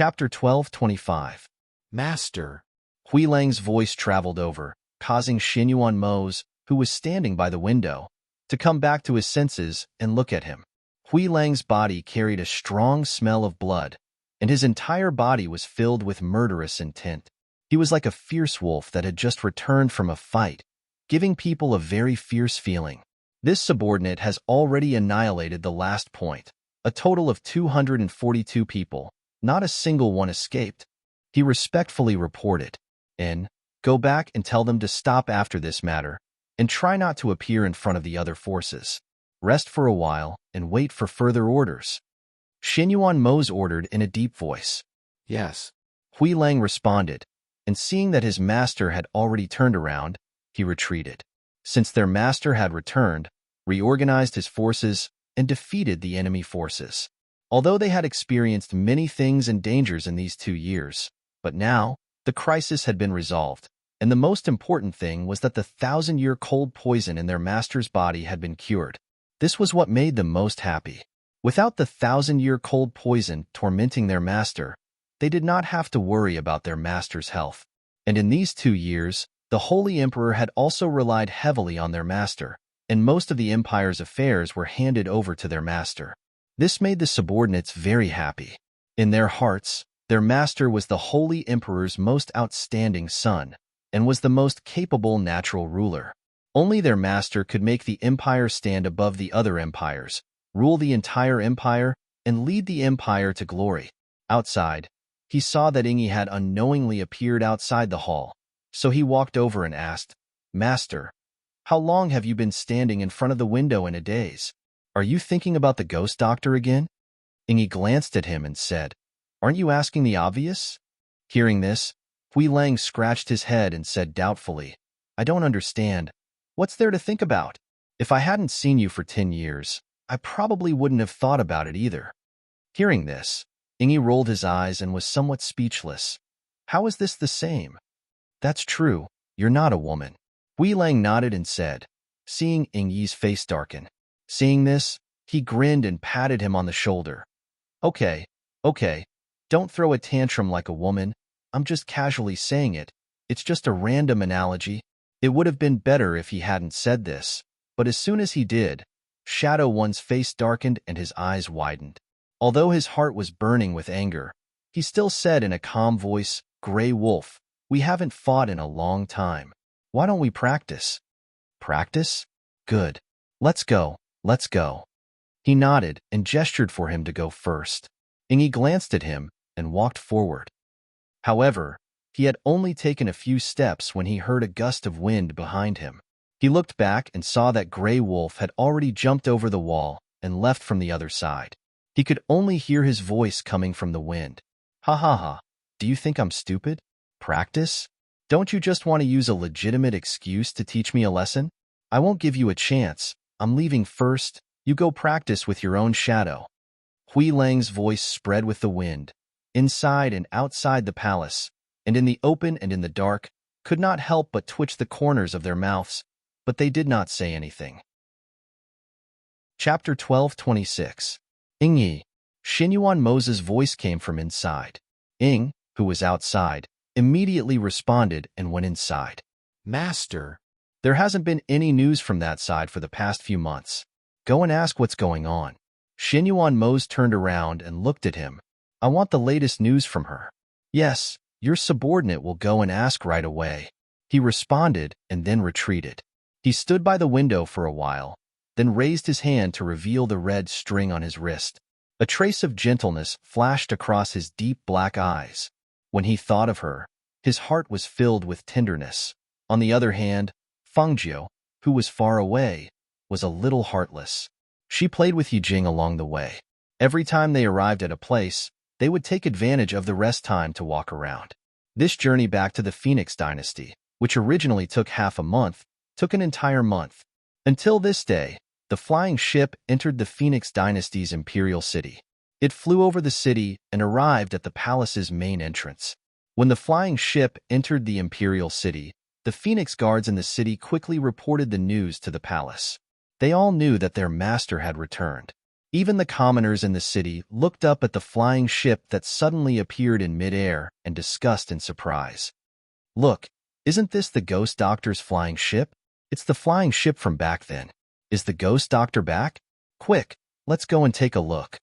Chapter 12:25. Master. Hui Lang's voice traveled over, causing Xinyuan Mo's, who was standing by the window, to come back to his senses and look at him. Hui Lang's body carried a strong smell of blood, and his entire body was filled with murderous intent. He was like a fierce wolf that had just returned from a fight, giving people a very fierce feeling. This subordinate has already annihilated the last point. A total of 242 people, not a single one escaped. He respectfully reported, Go back and tell them to stop after this matter, and try not to appear in front of the other forces. Rest for a while and wait for further orders. Xinyuan Mo's ordered in a deep voice. Yes. Hui Lang responded, and seeing that his master had already turned around, he retreated. Since their master had returned, reorganized his forces, and defeated the enemy forces. Although they had experienced many things and dangers in these 2 years, but now, the crisis had been resolved, and the most important thing was that the 1,000-year cold poison in their master's body had been cured. This was what made them most happy. Without the 1,000-year cold poison tormenting their master, they did not have to worry about their master's health. And in these 2 years, the Holy Emperor had also relied heavily on their master, and most of the empire's affairs were handed over to their master. This made the subordinates very happy. In their hearts, their master was the Holy Emperor's most outstanding son, and was the most capable natural ruler. Only their master could make the empire stand above the other empires, rule the entire empire, and lead the empire to glory. Outside, he saw that Ingi had unknowingly appeared outside the hall, so he walked over and asked, Master, how long have you been standing in front of the window in a daze? Are you thinking about the ghost doctor again? Ingi glanced at him and said, Aren't you asking the obvious? Hearing this, Hui Lang scratched his head and said doubtfully, I don't understand. What's there to think about? If I hadn't seen you for 10 years, I probably wouldn't have thought about it either. Hearing this, Ingi rolled his eyes and was somewhat speechless. How is this the same? That's true, you're not a woman. Hui Lang nodded and said, seeing Ingi's face darken. Seeing this, he grinned and patted him on the shoulder. Okay, don't throw a tantrum like a woman. I'm just casually saying it. It's just a random analogy. It would have been better if he hadn't said this, but as soon as he did, Shadow One's face darkened and his eyes widened. Although his heart was burning with anger, he still said in a calm voice, Gray Wolf, we haven't fought in a long time. Why don't we practice? Practice? Good. Let's go. He nodded and gestured for him to go first. Ingi glanced at him and walked forward. However, he had only taken a few steps when he heard a gust of wind behind him. He looked back and saw that Gray Wolf had already jumped over the wall and left from the other side. He could only hear his voice coming from the wind. Ha ha ha, do you think I'm stupid? Practice? Don't you just want to use a legitimate excuse to teach me a lesson? I won't give you a chance. I'm leaving first. You go practice with your own shadow. Hui Lang's voice spread with the wind. Inside and outside the palace, and in the open and in the dark, could not help but twitch the corners of their mouths, but they did not say anything. Chapter 12:26. Ingi. Xinyuan Mo's voice came from inside. Ing, who was outside, immediately responded and went inside. Master. There hasn't been any news from that side for the past few months. Go and ask what's going on. Xinyuan Mo turned around and looked at him. I want the latest news from her. Yes, your subordinate will go and ask right away. He responded and then retreated. He stood by the window for a while, then raised his hand to reveal the red string on his wrist. A trace of gentleness flashed across his deep black eyes. When he thought of her, his heart was filled with tenderness. On the other hand, Fangjiu, who was far away, was a little heartless. She played with Yijing along the way. Every time they arrived at a place, they would take advantage of the rest time to walk around. This journey back to the Phoenix dynasty, which originally took half a month, took an entire month. Until this day, the flying ship entered the Phoenix dynasty's imperial city. It flew over the city and arrived at the palace's main entrance. When the flying ship entered the imperial city, the Phoenix guards in the city quickly reported the news to the palace. They all knew that their master had returned. Even the commoners in the city looked up at the flying ship that suddenly appeared in midair and discussed in surprise. Look, isn't this the ghost doctor's flying ship? It's the flying ship from back then. Is the ghost doctor back? Quick, let's go and take a look.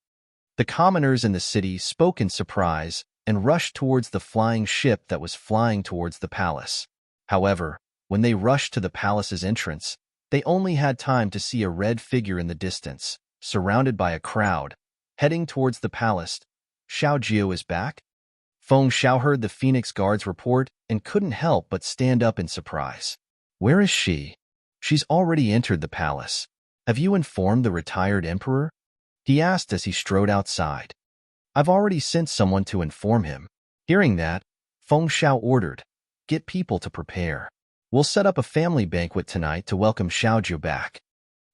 The commoners in the city spoke in surprise and rushed towards the flying ship that was flying towards the palace. However, when they rushed to the palace's entrance, they only had time to see a red figure in the distance, surrounded by a crowd, heading towards the palace. Xiao Jiu is back? Feng Xiao heard the Phoenix Guard's report and couldn't help but stand up in surprise. Where is she? She's already entered the palace. Have you informed the retired emperor? He asked as he strode outside. I've already sent someone to inform him. Hearing that, Feng Xiao ordered, get people to prepare. We'll set up a family banquet tonight to welcome Xiaojiu back.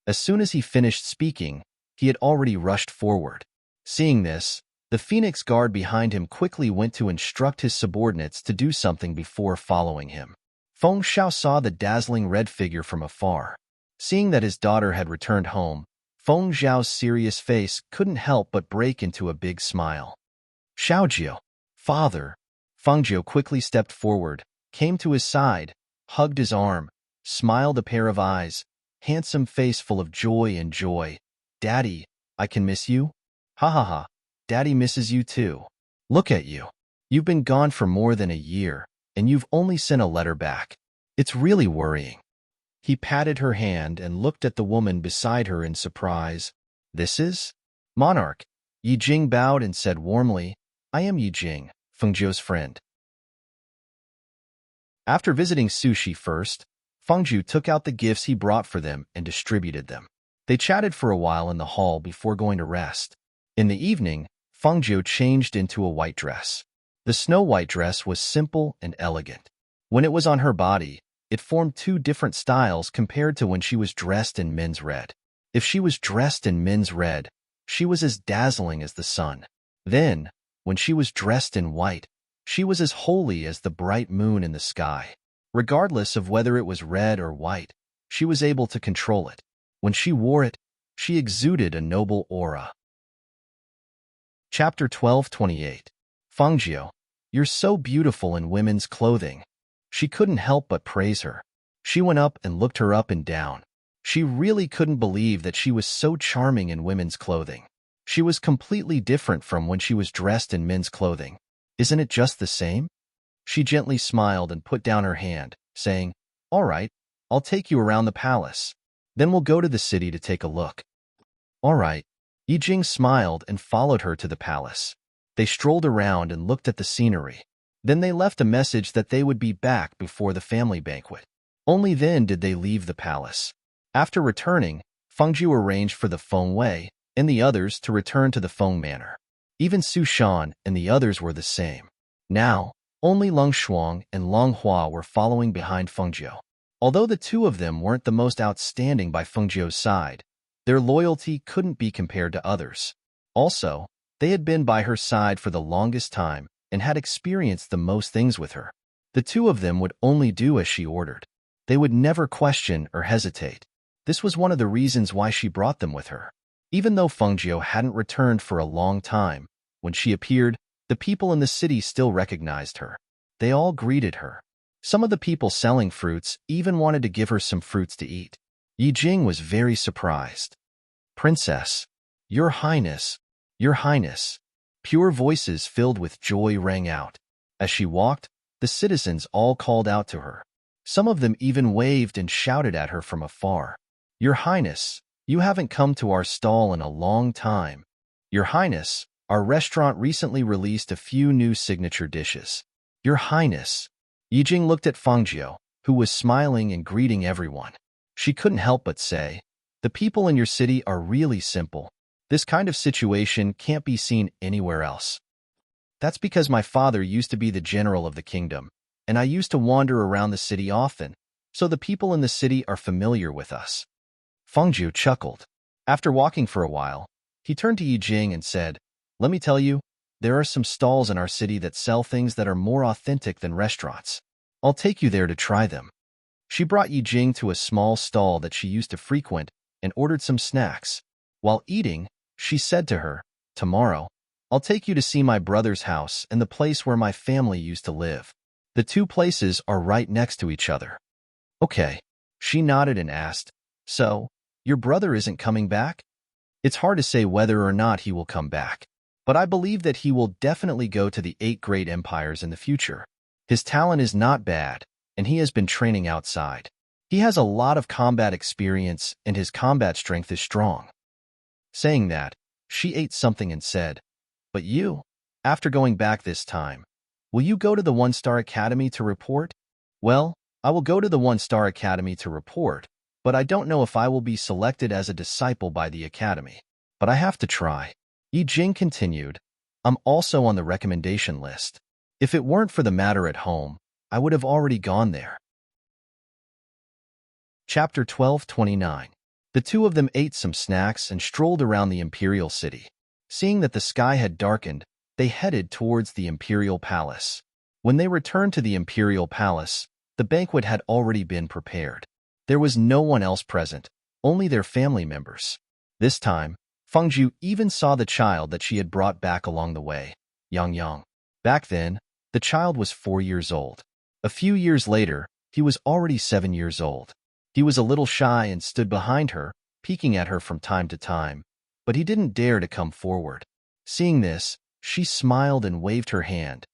As soon as he finished speaking, he had already rushed forward. Seeing this, the Phoenix Guard behind him quickly went to instruct his subordinates to do something before following him. Feng Xiao saw the dazzling red figure from afar. Seeing that his daughter had returned home, Feng Xiao's serious face couldn't help but break into a big smile. Xiaojiu, father. Feng Jiu quickly stepped forward, came to his side, hugged his arm, smiled a pair of eyes, handsome face full of joy and joy. Daddy, I can miss you? Ha ha ha, Daddy misses you too. Look at you. You've been gone for more than a year, and you've only sent a letter back. It's really worrying. He patted her hand and looked at the woman beside her in surprise. This is? Monarch. Yi Jing bowed and said warmly, I am Yi Jing, Feng Jiu's friend. After visiting Sushi first, Feng Jiu took out the gifts he brought for them and distributed them. They chatted for a while in the hall before going to rest. In the evening, Feng Jiu changed into a white dress. The snow-white dress was simple and elegant. When it was on her body, it formed two different styles compared to when she was dressed in men's red. If she was dressed in men's red, she was as dazzling as the sun. Then, when she was dressed in white, she was as holy as the bright moon in the sky. Regardless of whether it was red or white, she was able to control it. When she wore it, she exuded a noble aura. Chapter 12:28. Feng Jiu, you're so beautiful in women's clothing. She couldn't help but praise her. She went up and looked her up and down. She really couldn't believe that she was so charming in women's clothing. She was completely different from when she was dressed in men's clothing. Isn't it just the same? She gently smiled and put down her hand, saying, All right, I'll take you around the palace. Then we'll go to the city to take a look. All right. Yi Jing smiled and followed her to the palace. They strolled around and looked at the scenery. Then they left a message that they would be back before the family banquet. Only then did they leave the palace. After returning, Feng Jiu arranged for the Feng Wei and the others to return to the Feng Manor. Even Su Shan and the others were the same. Now, only Leng Shuang and Long Hua were following behind Feng Jiu. Although the two of them weren't the most outstanding by Feng Jiu's side, their loyalty couldn't be compared to others. Also, they had been by her side for the longest time and had experienced the most things with her. The two of them would only do as she ordered. They would never question or hesitate. This was one of the reasons why she brought them with her. Even though Feng Jiu hadn't returned for a long time, when she appeared, the people in the city still recognized her. They all greeted her. Some of the people selling fruits even wanted to give her some fruits to eat. Yi Jing was very surprised. Princess, Your Highness, Your Highness. Pure voices filled with joy rang out. As she walked, the citizens all called out to her. Some of them even waved and shouted at her from afar. Your Highness, you haven't come to our stall in a long time. Your Highness, our restaurant recently released a few new signature dishes. Your Highness. Yi Jing looked at Feng Jiu, who was smiling and greeting everyone. She couldn't help but say, the people in your city are really simple. This kind of situation can't be seen anywhere else. That's because my father used to be the general of the kingdom, and I used to wander around the city often, so the people in the city are familiar with us. Feng Jiu chuckled. After walking for a while, he turned to Yi Jing and said, Let me tell you, there are some stalls in our city that sell things that are more authentic than restaurants. I'll take you there to try them. She brought Yi Jing to a small stall that she used to frequent and ordered some snacks. While eating, She said to her, "Tomorrow, I'll take you to see my brother's house and the place where my family used to live. The two places are right next to each other." Okay. She nodded and asked, "So, your brother isn't coming back?" It's hard to say whether or not he will come back, but I believe that he will definitely go to the 8 great empires in the future. His talent is not bad, and he has been training outside. He has a lot of combat experience, and his combat strength is strong. Saying that, she ate something and said, "But you, after going back this time, will you go to the One-Star Academy to report?" "Well, I will go to the One-Star Academy to report, but I don't know if I will be selected as a disciple by the Academy. But I have to try." Yi Jing continued, "I'm also on the recommendation list. If it weren't for the matter at home, I would have already gone there." Chapter 12:29. The two of them ate some snacks and strolled around the imperial city. Seeing that the sky had darkened, they headed towards the imperial palace. When they returned to the imperial palace, the banquet had already been prepared. There was no one else present, only their family members. This time, Fengju even saw the child that she had brought back along the way, Yang Yang. Back then, the child was 4 years old. A few years later, he was already 7 years old. He was a little shy and stood behind her, peeking at her from time to time, but he didn't dare to come forward. Seeing this, she smiled and waved her hand.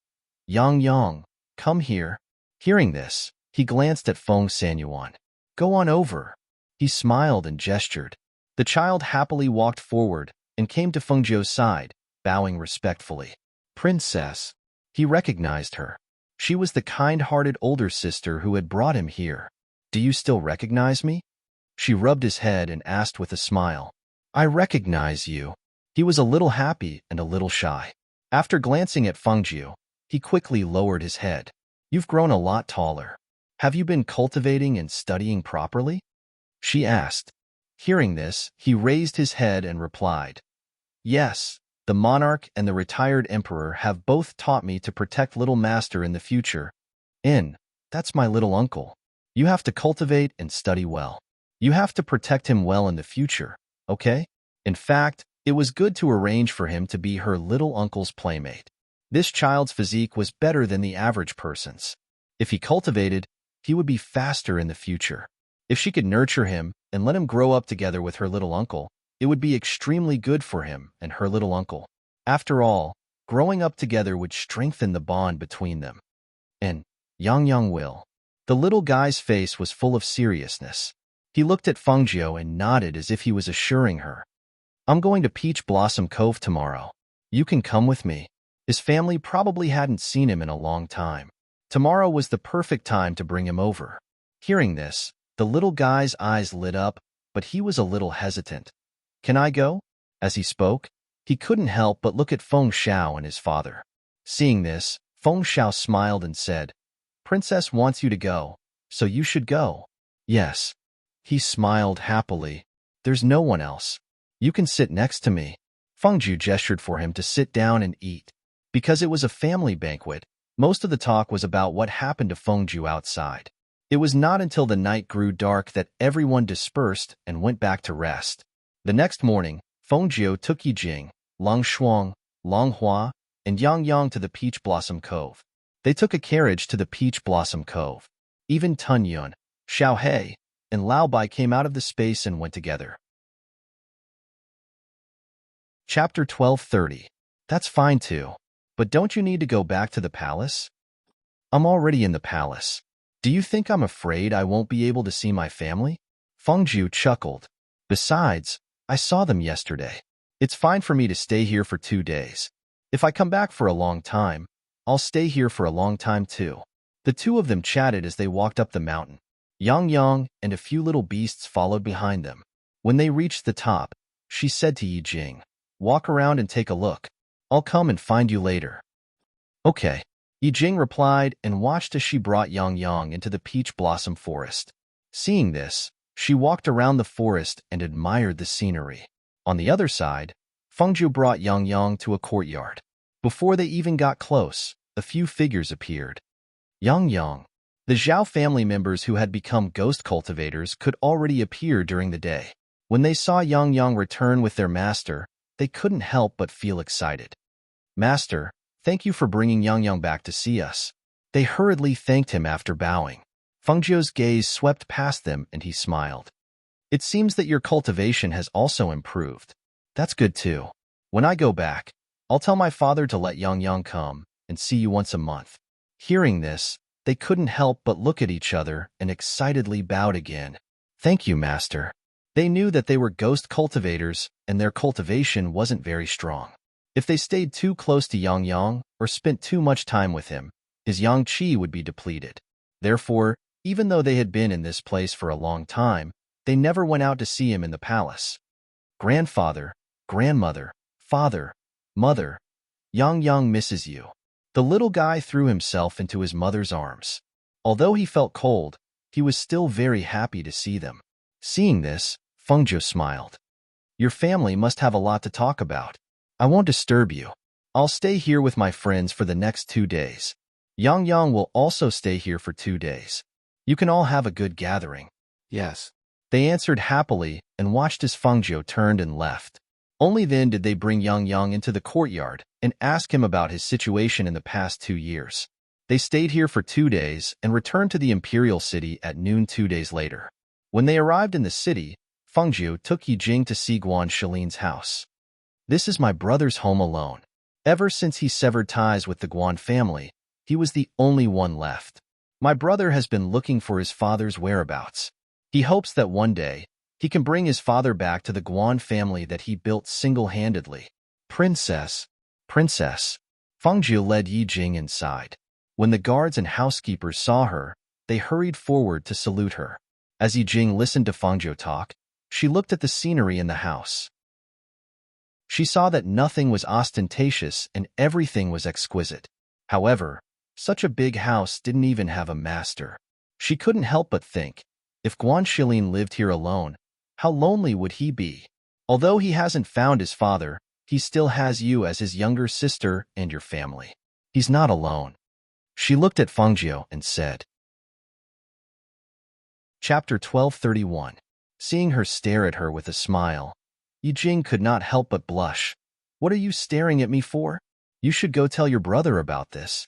"Yang Yang, come here." Hearing this, he glanced at Feng Sanyuan. "Go on over." He smiled and gestured. The child happily walked forward and came to Fengzhou's side, bowing respectfully. "Princess." He recognized her. She was the kind-hearted older sister who had brought him here. "Do you still recognize me?" She rubbed his head and asked with a smile. "I recognize you." He was a little happy and a little shy. After glancing at Fengzhou, he quickly lowered his head. "You've grown a lot taller. Have you been cultivating and studying properly?" she asked. Hearing this, he raised his head and replied, "Yes, the monarch and the retired emperor have both taught me to protect little master in the future. That's my little uncle. You have to cultivate and study well. You have to protect him well in the future, okay?" In fact, it was good to arrange for him to be her little uncle's playmate. This child's physique was better than the average person's. If he cultivated, he would be faster in the future. If she could nurture him and let him grow up together with her little uncle, it would be extremely good for him and her little uncle. After all, growing up together would strengthen the bond between them. And Yang Yang will. The little guy's face was full of seriousness. He looked at Fengzhou and nodded as if he was assuring her. "I'm going to Peach Blossom Cove tomorrow. You can come with me." His family probably hadn't seen him in a long time. Tomorrow was the perfect time to bring him over. Hearing this, the little guy's eyes lit up, but he was a little hesitant. "Can I go?" As he spoke, he couldn't help but look at Feng Xiao and his father. Seeing this, Feng Xiao smiled and said, "Princess wants you to go, so you should go." "Yes." He smiled happily. "There's no one else. You can sit next to me." Fengzhou gestured for him to sit down and eat. Because it was a family banquet, most of the talk was about what happened to Fengzhou outside. It was not until the night grew dark that everyone dispersed and went back to rest. The next morning, Fengzhou took Yi Jing, Lang Shuang, Lang Hua, and Yang Yang to the Peach Blossom Cove. They took a carriage to the Peach Blossom Cove. Even Tun Yun, Xiao He, and Lao Bai came out of the space and went together. Chapter 12:30. That's fine too. But don't you need to go back to the palace? I'm already in the palace. Do you think I'm afraid I won't be able to see my family? Fengzhou chuckled. Besides, I saw them yesterday. It's fine for me to stay here for 2 days. If I come back for a long time, I'll stay here for a long time too. The two of them chatted as they walked up the mountain. Yang Yang and a few little beasts followed behind them. When they reached the top, she said to Yi Jing, "Walk around and take a look. I'll come and find you later." Okay. Yi Jing replied and watched as she brought Yang Yang into the peach blossom forest. Seeing this, she walked around the forest and admired the scenery. On the other side, Fengzhou brought Yang Yang to a courtyard. Before they even got close, a few figures appeared. Yang Yang. The Zhao family members who had become ghost cultivators could already appear during the day. When they saw Yang Yang return with their master, they couldn't help but feel excited. "Master, thank you for bringing Yang Yang back to see us." They hurriedly thanked him after bowing. Fengjiu's gaze swept past them and he smiled. "It seems that your cultivation has also improved. That's good too. When I go back, I'll tell my father to let Yang Yang come and see you once a month." Hearing this, they couldn't help but look at each other and excitedly bowed again. "Thank you, Master." They knew that they were ghost cultivators and their cultivation wasn't very strong. If they stayed too close to Yang Yang or spent too much time with him, his Yang Qi would be depleted. Therefore, even though they had been in this place for a long time, they never went out to see him in the palace. "Grandfather, grandmother, father, mother, Yang Yang misses you." The little guy threw himself into his mother's arms. Although he felt cold, he was still very happy to see them. Seeing this, Fengjiu smiled. "Your family must have a lot to talk about. I won't disturb you. I'll stay here with my friends for the next 2 days. Yang Yang will also stay here for 2 days. You can all have a good gathering." Yes. They answered happily and watched as Fengjiu turned and left. Only then did they bring Yang Yang into the courtyard and ask him about his situation in the past 2 years. They stayed here for 2 days and returned to the imperial city at noon 2 days later. When they arrived in the city, Fengjiu took Yijing to see Guan Shilin's house. "This is my brother's home alone. Ever since he severed ties with the Guan family, he was the only one left. My brother has been looking for his father's whereabouts. He hopes that one day, he can bring his father back to the Guan family that he built single-handedly." "Princess, princess." Fengjiu led Yijing inside. When the guards and housekeepers saw her, they hurried forward to salute her. As Yijing listened to Fengjiu talk, she looked at the scenery in the house. She saw that nothing was ostentatious and everything was exquisite. However, such a big house didn't even have a master. She couldn't help but think, if Guan Shilin lived here alone, how lonely would he be? Although he hasn't found his father, he still has you as his younger sister and your family. He's not alone. She looked at Fengjiu and said. Chapter 1231. Seeing her stare at her with a smile, Yijing could not help but blush. "What are you staring at me for? You should go tell your brother about this."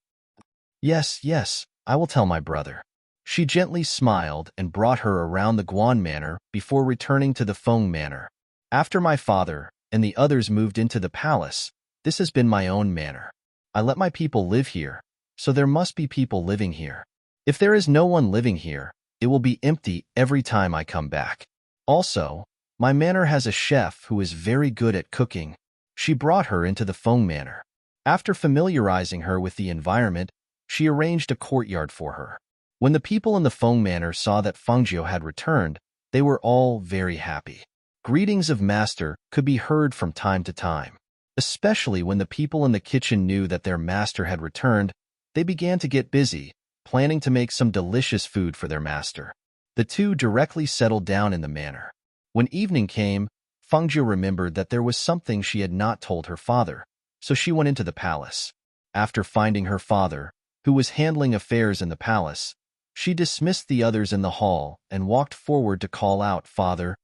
Yes, I will tell my brother." She gently smiled and brought her around the Guan manor before returning to the Feng manor. "After my father and the others moved into the palace, this has been my own manor. I let my people live here, so there must be people living here. If there is no one living here, it will be empty every time I come back. Also, my manor has a chef who is very good at cooking." She brought her into the Feng manor. After familiarizing her with the environment, she arranged a courtyard for her. When the people in the Feng manor saw that Fengjiu had returned, they were all very happy. Greetings of master could be heard from time to time. Especially when the people in the kitchen knew that their master had returned, they began to get busy, planning to make some delicious food for their master. The two directly settled down in the manor. When evening came, Fengjiu remembered that there was something she had not told her father, so she went into the palace. After finding her father, who was handling affairs in the palace, she dismissed the others in the hall and walked forward to call out, "Father,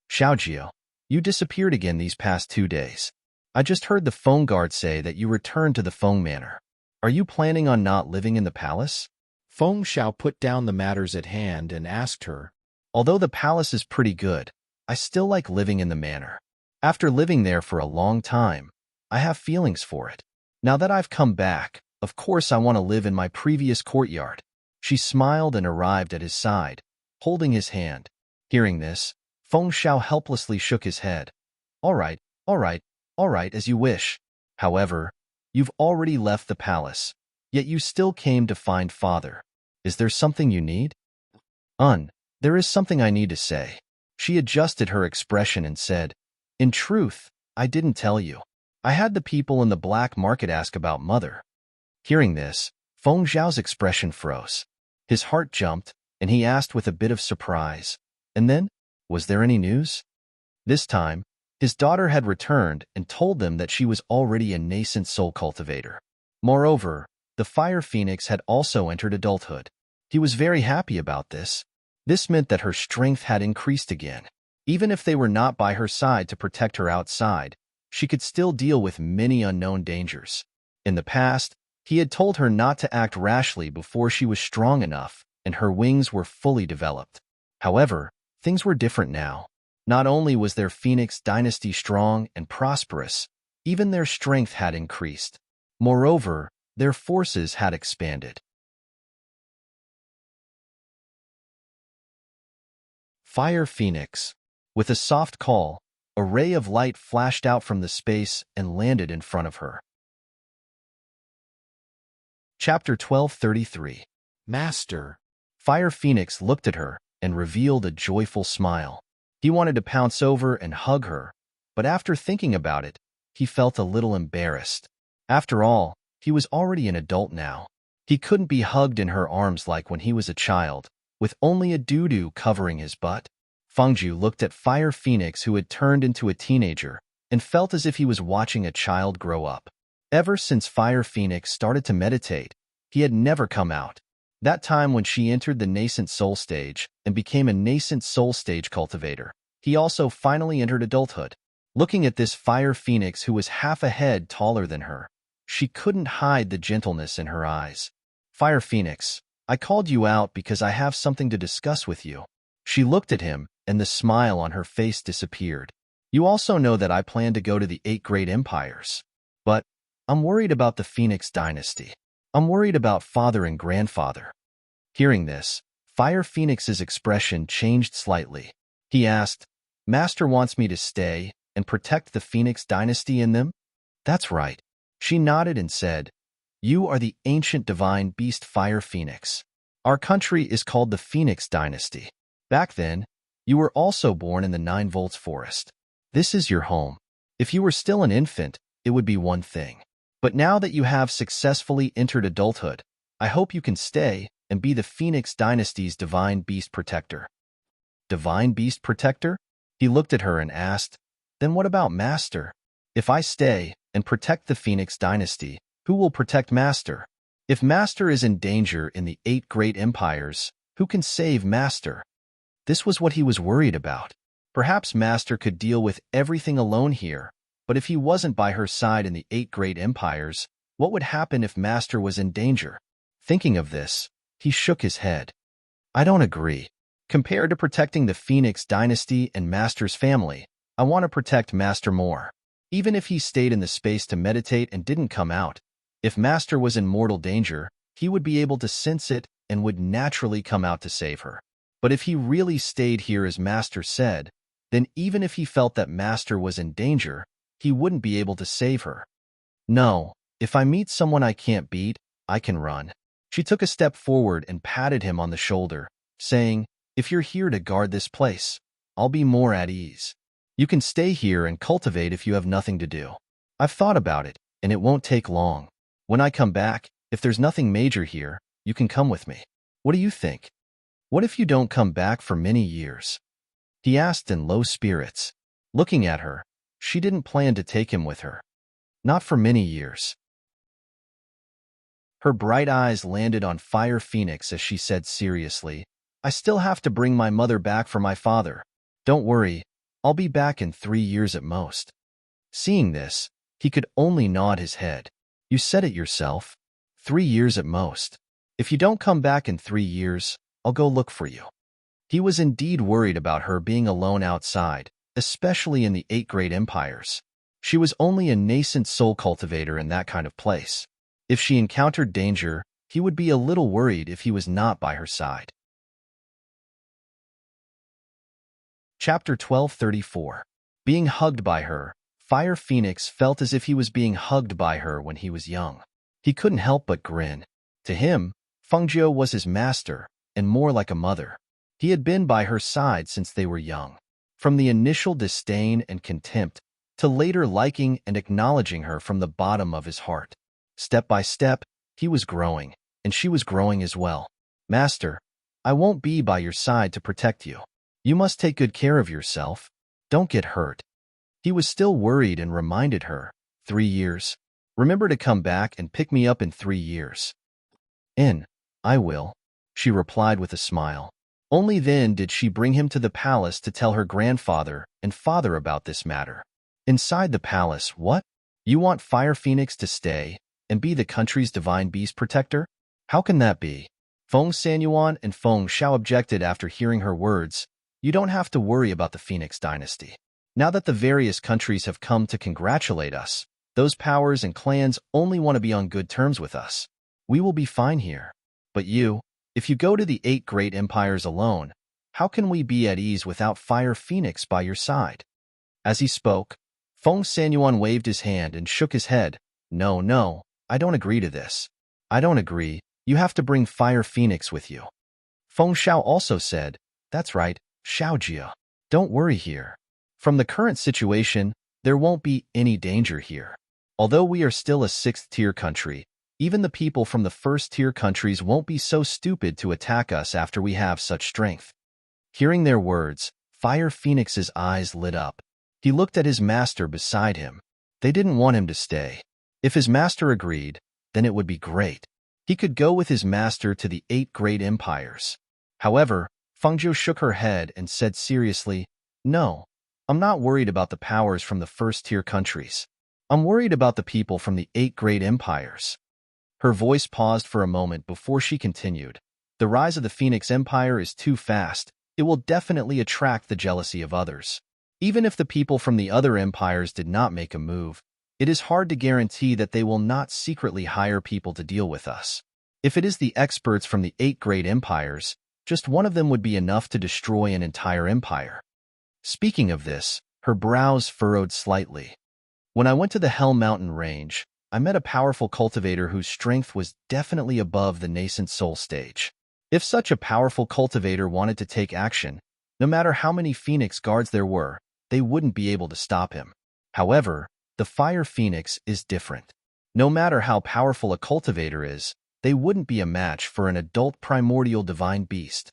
Xiaojiu, you disappeared again these past 2 days. I just heard the phone guard say that you returned to the Feng manor. Are you planning on not living in the palace?" Feng Xiao put down the matters at hand and asked her. "Although the palace is pretty good, I still like living in the manor. After living there for a long time, I have feelings for it. Now that I've come back, of course I want to live in my previous courtyard." She smiled and arrived at his side, holding his hand. Hearing this, Feng Xiao helplessly shook his head. All right, as you wish. However, you've already left the palace, yet you still came to find father. Is there something you need?" There is something I need to say." She adjusted her expression and said, "In truth, I didn't tell you. I had the people in the black market ask about mother." Hearing this, Feng Xiao's expression froze. His heart jumped, and he asked with a bit of surprise, "And then, was there any news?" This time, his daughter had returned and told them that she was already a nascent soul cultivator. Moreover, the fire phoenix had also entered adulthood. He was very happy about this. This meant that her strength had increased again. Even if they were not by her side to protect her outside, she could still deal with many unknown dangers. In the past, he had told her not to act rashly before she was strong enough and her wings were fully developed. However, things were different now. Not only was their Phoenix dynasty strong and prosperous, even their strength had increased. Moreover, their forces had expanded. Fire Phoenix. With a soft call, a ray of light flashed out from the space and landed in front of her. Chapter 1233. Master. Fire Phoenix looked at her and revealed a joyful smile. He wanted to pounce over and hug her, but after thinking about it, he felt a little embarrassed. After all, he was already an adult now. He couldn't be hugged in her arms like when he was a child, with only a doo-doo covering his butt. Fengju looked at Fire Phoenix, who had turned into a teenager, and felt as if he was watching a child grow up. Ever since Fire Phoenix started to meditate, he had never come out. That time when she entered the nascent soul stage and became a nascent soul stage cultivator, he also finally entered adulthood. Looking at this Fire Phoenix, who was half a head taller than her, she couldn't hide the gentleness in her eyes. Fire Phoenix, I called you out because I have something to discuss with you. She looked at him, and the smile on her face disappeared. You also know that I plan to go to the 8 great empires. But I'm worried about the Phoenix dynasty. I'm worried about father and grandfather. Hearing this, Fire Phoenix's expression changed slightly. He asked, Master wants me to stay and protect the Phoenix dynasty in them? That's right. She nodded and said, You are the ancient divine beast Fire Phoenix. Our country is called the Phoenix dynasty. Back then, you were also born in the 9 Volts forest. This is your home. If you were still an infant, it would be one thing. But now that you have successfully entered adulthood, I hope you can stay and be the Phoenix dynasty's divine beast protector. Divine beast protector? He looked at her and asked, Then what about Master? If I stay and protect the Phoenix dynasty, who will protect Master? If Master is in danger in the 8 great empires, who can save Master? This was what he was worried about. Perhaps Master could deal with everything alone here, but if he wasn't by her side in the 8 great empires, what would happen if Master was in danger? Thinking of this, he shook his head. I don't agree. Compared to protecting the Phoenix dynasty and Master's family, I want to protect Master more. Even if he stayed in the space to meditate and didn't come out, if Master was in mortal danger, he would be able to sense it and would naturally come out to save her. But if he really stayed here as Master said, then even if he felt that Master was in danger, he wouldn't be able to save her. No, if I meet someone I can't beat, I can run. She took a step forward and patted him on the shoulder, saying, If you're here to guard this place, I'll be more at ease. You can stay here and cultivate if you have nothing to do. I've thought about it, and it won't take long. When I come back, if there's nothing major here, you can come with me. What do you think? What if you don't come back for many years? He asked in low spirits. Looking at her, she didn't plan to take him with her. Not for many years. Her bright eyes landed on Fire Phoenix as she said seriously, I still have to bring my mother back for my father. Don't worry, I'll be back in 3 years at most. Seeing this, he could only nod his head. You said it yourself. 3 years at most. If you don't come back in 3 years, I'll go look for you. He was indeed worried about her being alone outside, especially in the 8 great empires. She was only a nascent soul cultivator in that kind of place. If she encountered danger, he would be a little worried if he was not by her side. Chapter 1234. Being hugged by her, Fire Phoenix felt as if he was being hugged by her when he was young. He couldn't help but grin. To him, Fengju was his master, and more like a mother. He had been by her side since they were young. From the initial disdain and contempt, to later liking and acknowledging her from the bottom of his heart. Step by step, he was growing, and she was growing as well. Master, I won't be by your side to protect you. You must take good care of yourself. Don't get hurt. He was still worried and reminded her, 3 years. Remember to come back and pick me up in 3 years. I will, she replied with a smile. Only then did she bring him to the palace to tell her grandfather and father about this matter. Inside the palace, what? You want Fire Phoenix to stay and be the country's divine beast protector? How can that be? Feng Sanyuan and Feng Xiao objected after hearing her words. You don't have to worry about the Phoenix dynasty. Now that the various countries have come to congratulate us, those powers and clans only want to be on good terms with us. We will be fine here. But you, if you go to the 8 great empires alone, how can we be at ease without Fire Phoenix by your side? As he spoke, Feng Sanyuan waved his hand and shook his head. No, I don't agree to this. I don't agree. You have to bring Fire Phoenix with you. Feng Xiao also said, That's right, Xiaojia. Don't worry here. From the current situation, there won't be any danger here. Although we are still a 6th-tier country, even the people from the 1st-tier countries won't be so stupid to attack us after we have such strength. Hearing their words, Fire Phoenix's eyes lit up. He looked at his master beside him. They didn't want him to stay. If his master agreed, then it would be great. He could go with his master to the 8 great empires. However, Fengjiu shook her head and said seriously, No, I'm not worried about the powers from the 1st-tier countries. I'm worried about the people from the 8 great empires. Her voice paused for a moment before she continued. The rise of the Phoenix Empire is too fast. It will definitely attract the jealousy of others. Even if the people from the other empires did not make a move, it is hard to guarantee that they will not secretly hire people to deal with us. If it is the experts from the 8 great empires, just one of them would be enough to destroy an entire empire. Speaking of this, her brows furrowed slightly. When I went to the Hell Mountain Range, I met a powerful cultivator whose strength was definitely above the nascent soul stage. If such a powerful cultivator wanted to take action, no matter how many Phoenix guards there were, they wouldn't be able to stop him. However, the Fire Phoenix is different. No matter how powerful a cultivator is, they wouldn't be a match for an adult primordial divine beast.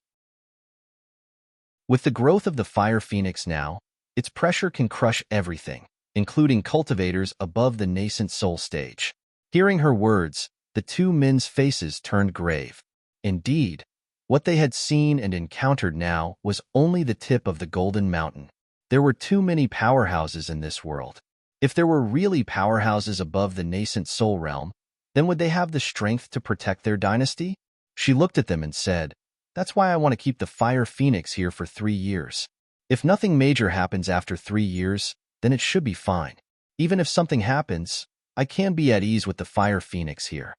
With the growth of the Fire Phoenix now, its pressure can crush everything, including cultivators above the nascent soul stage. Hearing her words, the 2 men's faces turned grave. Indeed, what they had seen and encountered now was only the tip of the Golden Mountain. There were too many powerhouses in this world. If there were really powerhouses above the nascent soul realm, then would they have the strength to protect their dynasty? She looked at them and said, That's why I want to keep the Fire Phoenix here for 3 years. If nothing major happens after 3 years, then it should be fine. Even if something happens, I can be at ease with the Fire Phoenix here.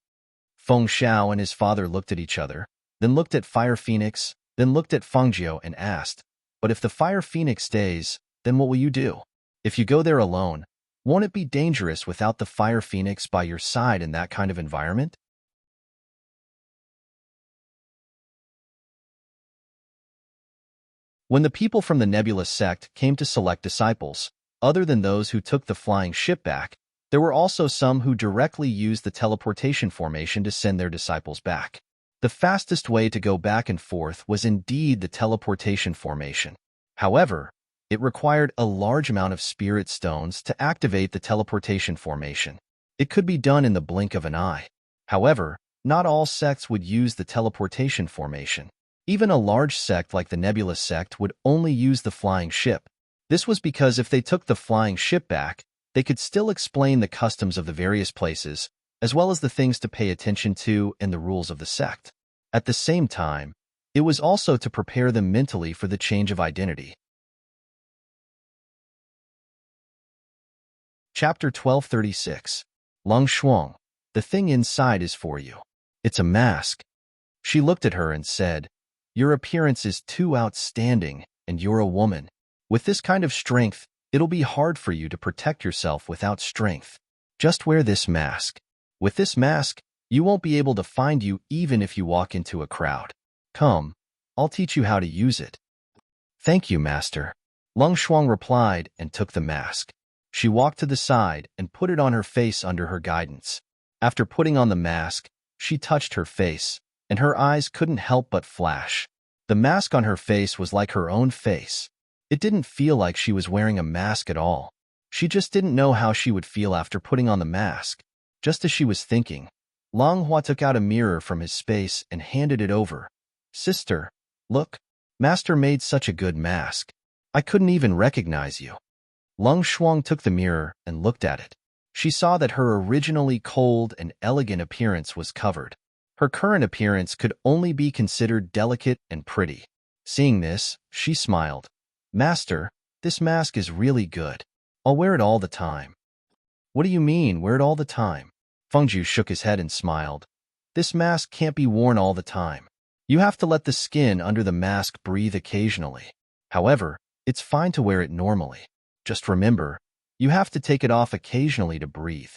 Feng Xiao and his father looked at each other, then looked at Fire Phoenix, then looked at Fengjiu and asked, But if the Fire Phoenix stays, then what will you do? If you go there alone, won't it be dangerous without the Fire Phoenix by your side in that kind of environment? When the people from the Nebula sect came to select disciples, other than those who took the flying ship back, there were also some who directly used the teleportation formation to send their disciples back. The fastest way to go back and forth was indeed the teleportation formation. However, it required a large amount of spirit stones to activate the teleportation formation. It could be done in the blink of an eye. However, not all sects would use the teleportation formation. Even a large sect like the Nebula sect would only use the flying ship. This was because if they took the flying ship back, they could still explain the customs of the various places, as well as the things to pay attention to and the rules of the sect. At the same time, it was also to prepare them mentally for the change of identity. Chapter 1236. Long Shuang, the thing inside is for you. It's a mask. She looked at her and said, Your appearance is too outstanding, and you're a woman. With this kind of strength, it'll be hard for you to protect yourself without strength. Just wear this mask. With this mask, you won't be able to find you even if you walk into a crowd. Come, I'll teach you how to use it. Thank you, Master. Long Shuang replied and took the mask. She walked to the side and put it on her face under her guidance. After putting on the mask, she touched her face, and her eyes couldn't help but flash. The mask on her face was like her own face. It didn't feel like she was wearing a mask at all. She just didn't know how she would feel after putting on the mask. Just as she was thinking, Long Hua took out a mirror from his space and handed it over. Sister, look, Master made such a good mask. I couldn't even recognize you. Lung Shuang took the mirror and looked at it. She saw that her originally cold and elegant appearance was covered. Her current appearance could only be considered delicate and pretty. Seeing this, she smiled. Master, this mask is really good. I'll wear it all the time. What do you mean, wear it all the time? Fengju shook his head and smiled. This mask can't be worn all the time. You have to let the skin under the mask breathe occasionally. However, it's fine to wear it normally. Just remember, you have to take it off occasionally to breathe.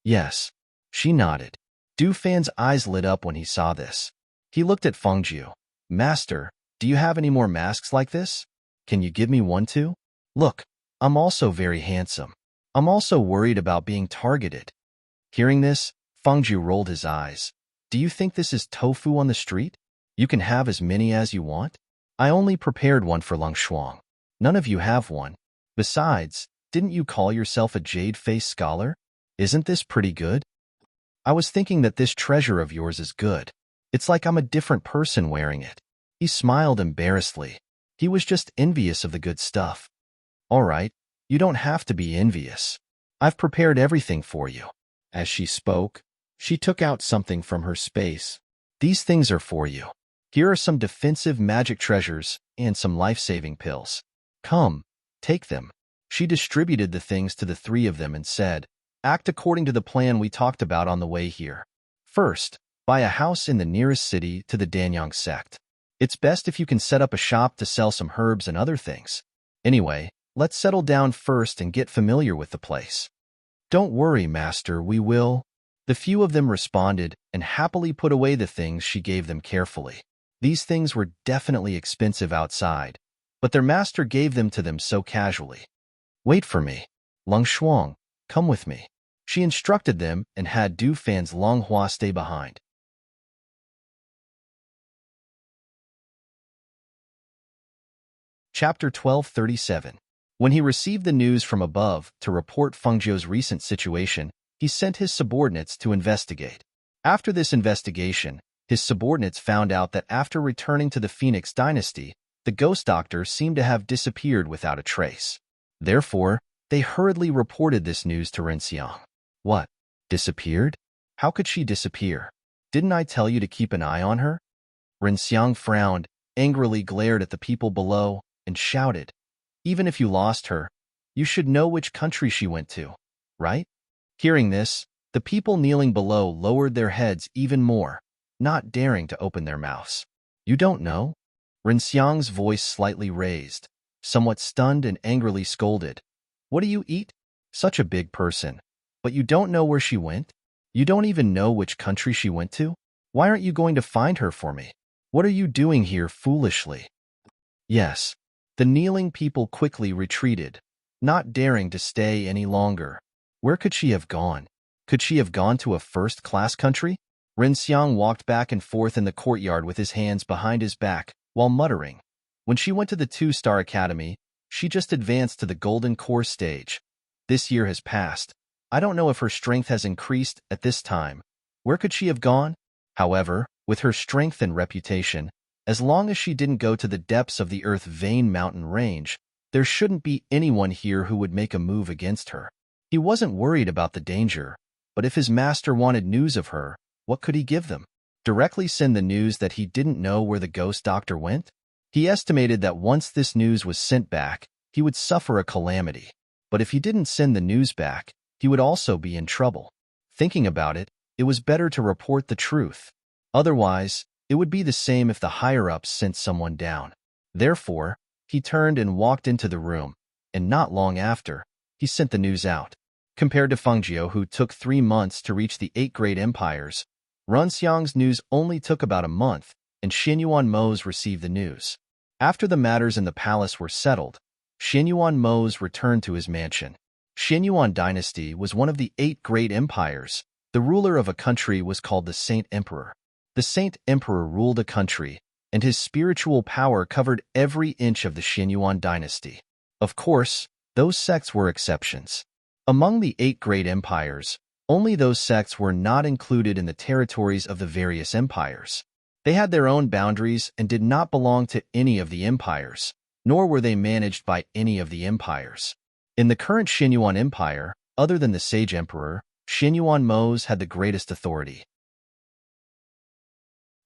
Yes. She nodded. Du Fan's eyes lit up when he saw this. He looked at Fengju. Master, do you have any more masks like this? Can you give me one too? Look, I'm also very handsome. I'm also worried about being targeted. Hearing this, Fengju rolled his eyes. Do you think this is tofu on the street? You can have as many as you want. I only prepared one for Lung Shuang. None of you have one. Besides, didn't you call yourself a jade-faced scholar? Isn't this pretty good? I was thinking that this treasure of yours is good. It's like I'm a different person wearing it. He smiled embarrassedly. He was just envious of the good stuff. All right, you don't have to be envious. I've prepared everything for you. As she spoke, she took out something from her space. These things are for you. Here are some defensive magic treasures and some life-saving pills. Come, take them. She distributed the things to the three of them and said, act according to the plan we talked about on the way here. First, buy a house in the nearest city to the Danyang sect. It's best if you can set up a shop to sell some herbs and other things. Anyway, let's settle down first and get familiar with the place. Don't worry, Master, we will. The few of them responded and happily put away the things she gave them carefully. These things were definitely expensive outside, but their master gave them to them so casually. Wait for me. Lung Shuang, come with me. She instructed them and had Du Fan's Long Hua stay behind. Chapter 1237. When he received the news from above to report Fengju's recent situation, he sent his subordinates to investigate. After this investigation, his subordinates found out that after returning to the Phoenix dynasty, the ghost doctor seemed to have disappeared without a trace. Therefore, they hurriedly reported this news to Renxiang. What? Disappeared? How could she disappear? Didn't I tell you to keep an eye on her? Renxiang frowned, angrily glared at the people below, and shouted, even if you lost her, you should know which country she went to, right? Hearing this, the people kneeling below lowered their heads even more, not daring to open their mouths. You don't know? Renxiang's voice slightly raised, somewhat stunned and angrily scolded. What do you eat? Such a big person. But you don't know where she went? You don't even know which country she went to? Why aren't you going to find her for me? What are you doing here foolishly? Yes. The kneeling people quickly retreated, not daring to stay any longer. Where could she have gone? Could she have gone to a first-class country? Renxiang walked back and forth in the courtyard with his hands behind his back, while muttering. When she went to the 2-star academy, she just advanced to the golden core stage. This year has passed. I don't know if her strength has increased at this time. Where could she have gone? However, with her strength and reputation, as long as she didn't go to the depths of the Earth Vein mountain range, there shouldn't be anyone here who would make a move against her. He wasn't worried about the danger, but if his master wanted news of her, what could he give them? Directly send the news that he didn't know where the ghost doctor went? He estimated that once this news was sent back, he would suffer a calamity. But if he didn't send the news back, he would also be in trouble. Thinking about it, it was better to report the truth. Otherwise, it would be the same if the higher-ups sent someone down. Therefore, he turned and walked into the room, and not long after, he sent the news out. Compared to Fengju, who took 3 months to reach the 8 great empires, Renxiang's news only took about a month, and Xianyuan Mo's received the news. After the matters in the palace were settled, Xianyuan Mo's returned to his mansion. Xianyuan dynasty was one of the 8 great empires. The ruler of a country was called the Saint Emperor. The Saint Emperor ruled a country, and his spiritual power covered every inch of the Xianyuan dynasty. Of course, those sects were exceptions. Among the 8 great empires, only those sects were not included in the territories of the various empires. They had their own boundaries and did not belong to any of the empires, nor were they managed by any of the empires. In the current Xinyuan Empire, other than the Sage Emperor, Xinyuan Mose had the greatest authority.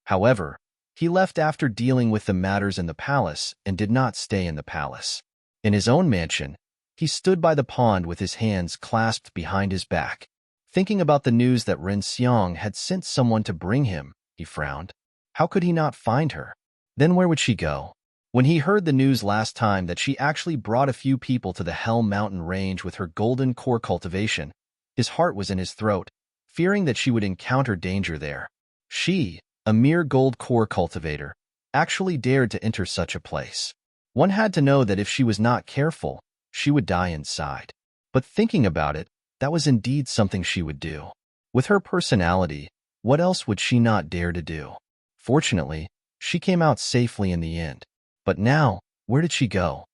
However, he left after dealing with the matters in the palace and did not stay in the palace. In his own mansion, he stood by the pond with his hands clasped behind his back. Thinking about the news that Ren Xiang had sent someone to bring him, he frowned. How could he not find her? Then where would she go? When he heard the news last time that she actually brought a few people to the Hell Mountain range with her golden core cultivation, his heart was in his throat, fearing that she would encounter danger there. She, a mere gold core cultivator, actually dared to enter such a place. One had to know that if she was not careful, she would die inside. But thinking about it, that was indeed something she would do. With her personality, what else would she not dare to do? Fortunately, she came out safely in the end. But now, where did she go?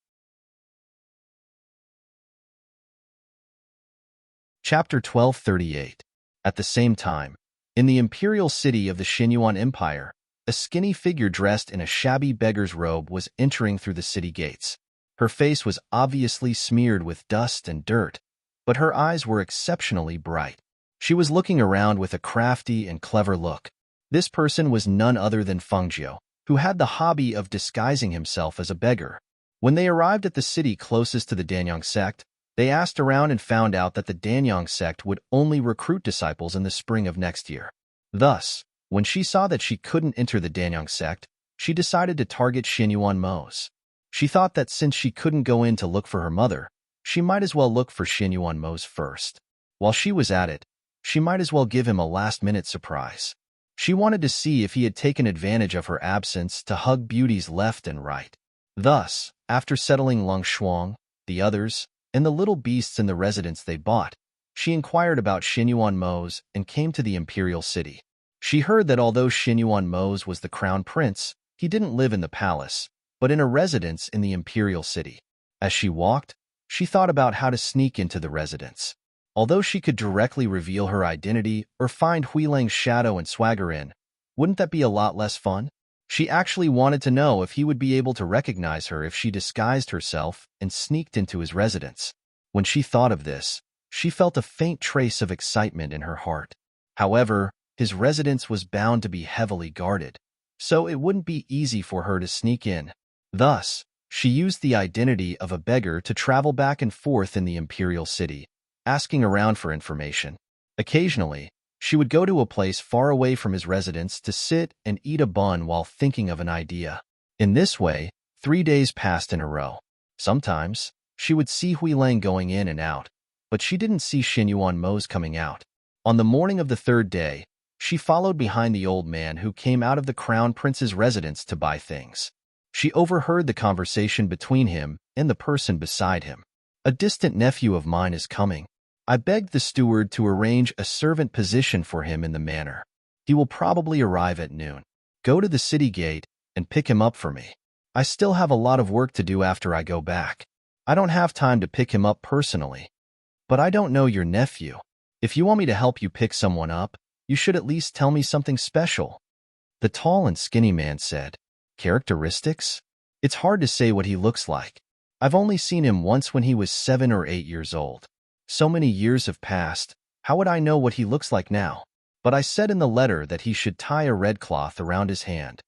Chapter 1238. At the same time, in the imperial city of the Xinyuan Empire, a skinny figure dressed in a shabby beggar's robe was entering through the city gates. Her face was obviously smeared with dust and dirt, but her eyes were exceptionally bright. She was looking around with a crafty and clever look. This person was none other than Fengjiu, who had the hobby of disguising himself as a beggar. When they arrived at the city closest to the Danyang sect, they asked around and found out that the Danyang sect would only recruit disciples in the spring of next year. Thus, when she saw that she couldn't enter the Danyang sect, she decided to target Xinyuan Mose. She thought that since she couldn't go in to look for her mother, she might as well look for Xinyuan Mose first. While she was at it, she might as well give him a last-minute surprise. She wanted to see if he had taken advantage of her absence to hug beauties left and right. Thus, after settling Lung Shuang, the others, and the little beasts in the residence they bought, she inquired about Xinyuan Mose and came to the imperial city. She heard that although Xinyuan Mose was the crown prince, he didn't live in the palace, but in a residence in the imperial city. As she walked, she thought about how to sneak into the residence. Although she could directly reveal her identity or find Huilang's shadow and swagger in, wouldn't that be a lot less fun? She actually wanted to know if he would be able to recognize her if she disguised herself and sneaked into his residence. When she thought of this, she felt a faint trace of excitement in her heart. However, his residence was bound to be heavily guarded, so it wouldn't be easy for her to sneak in. Thus, she used the identity of a beggar to travel back and forth in the imperial city, asking around for information. Occasionally, she would go to a place far away from his residence to sit and eat a bun while thinking of an idea. In this way, 3 days passed in a row. Sometimes, she would see Huilang going in and out, but she didn't see Xinyuan Mose coming out. On the morning of the 3rd day, she followed behind the old man who came out of the crown prince's residence to buy things. She overheard the conversation between him and the person beside him. "A distant nephew of mine is coming. I begged the steward to arrange a servant position for him in the manor. He will probably arrive at noon. Go to the city gate and pick him up for me. I still have a lot of work to do after I go back. I don't have time to pick him up personally. But I don't know your nephew. If you want me to help you pick someone up, you should at least tell me something special." The tall and skinny man said. "Characteristics? It's hard to say what he looks like. I've only seen him once when he was 7 or 8 years old. So many years have passed, how would I know what he looks like now? But I said in the letter that he should tie a red cloth around his hand.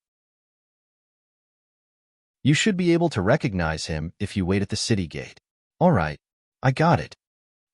You should be able to recognize him if you wait at the city gate." "All right, I got it,"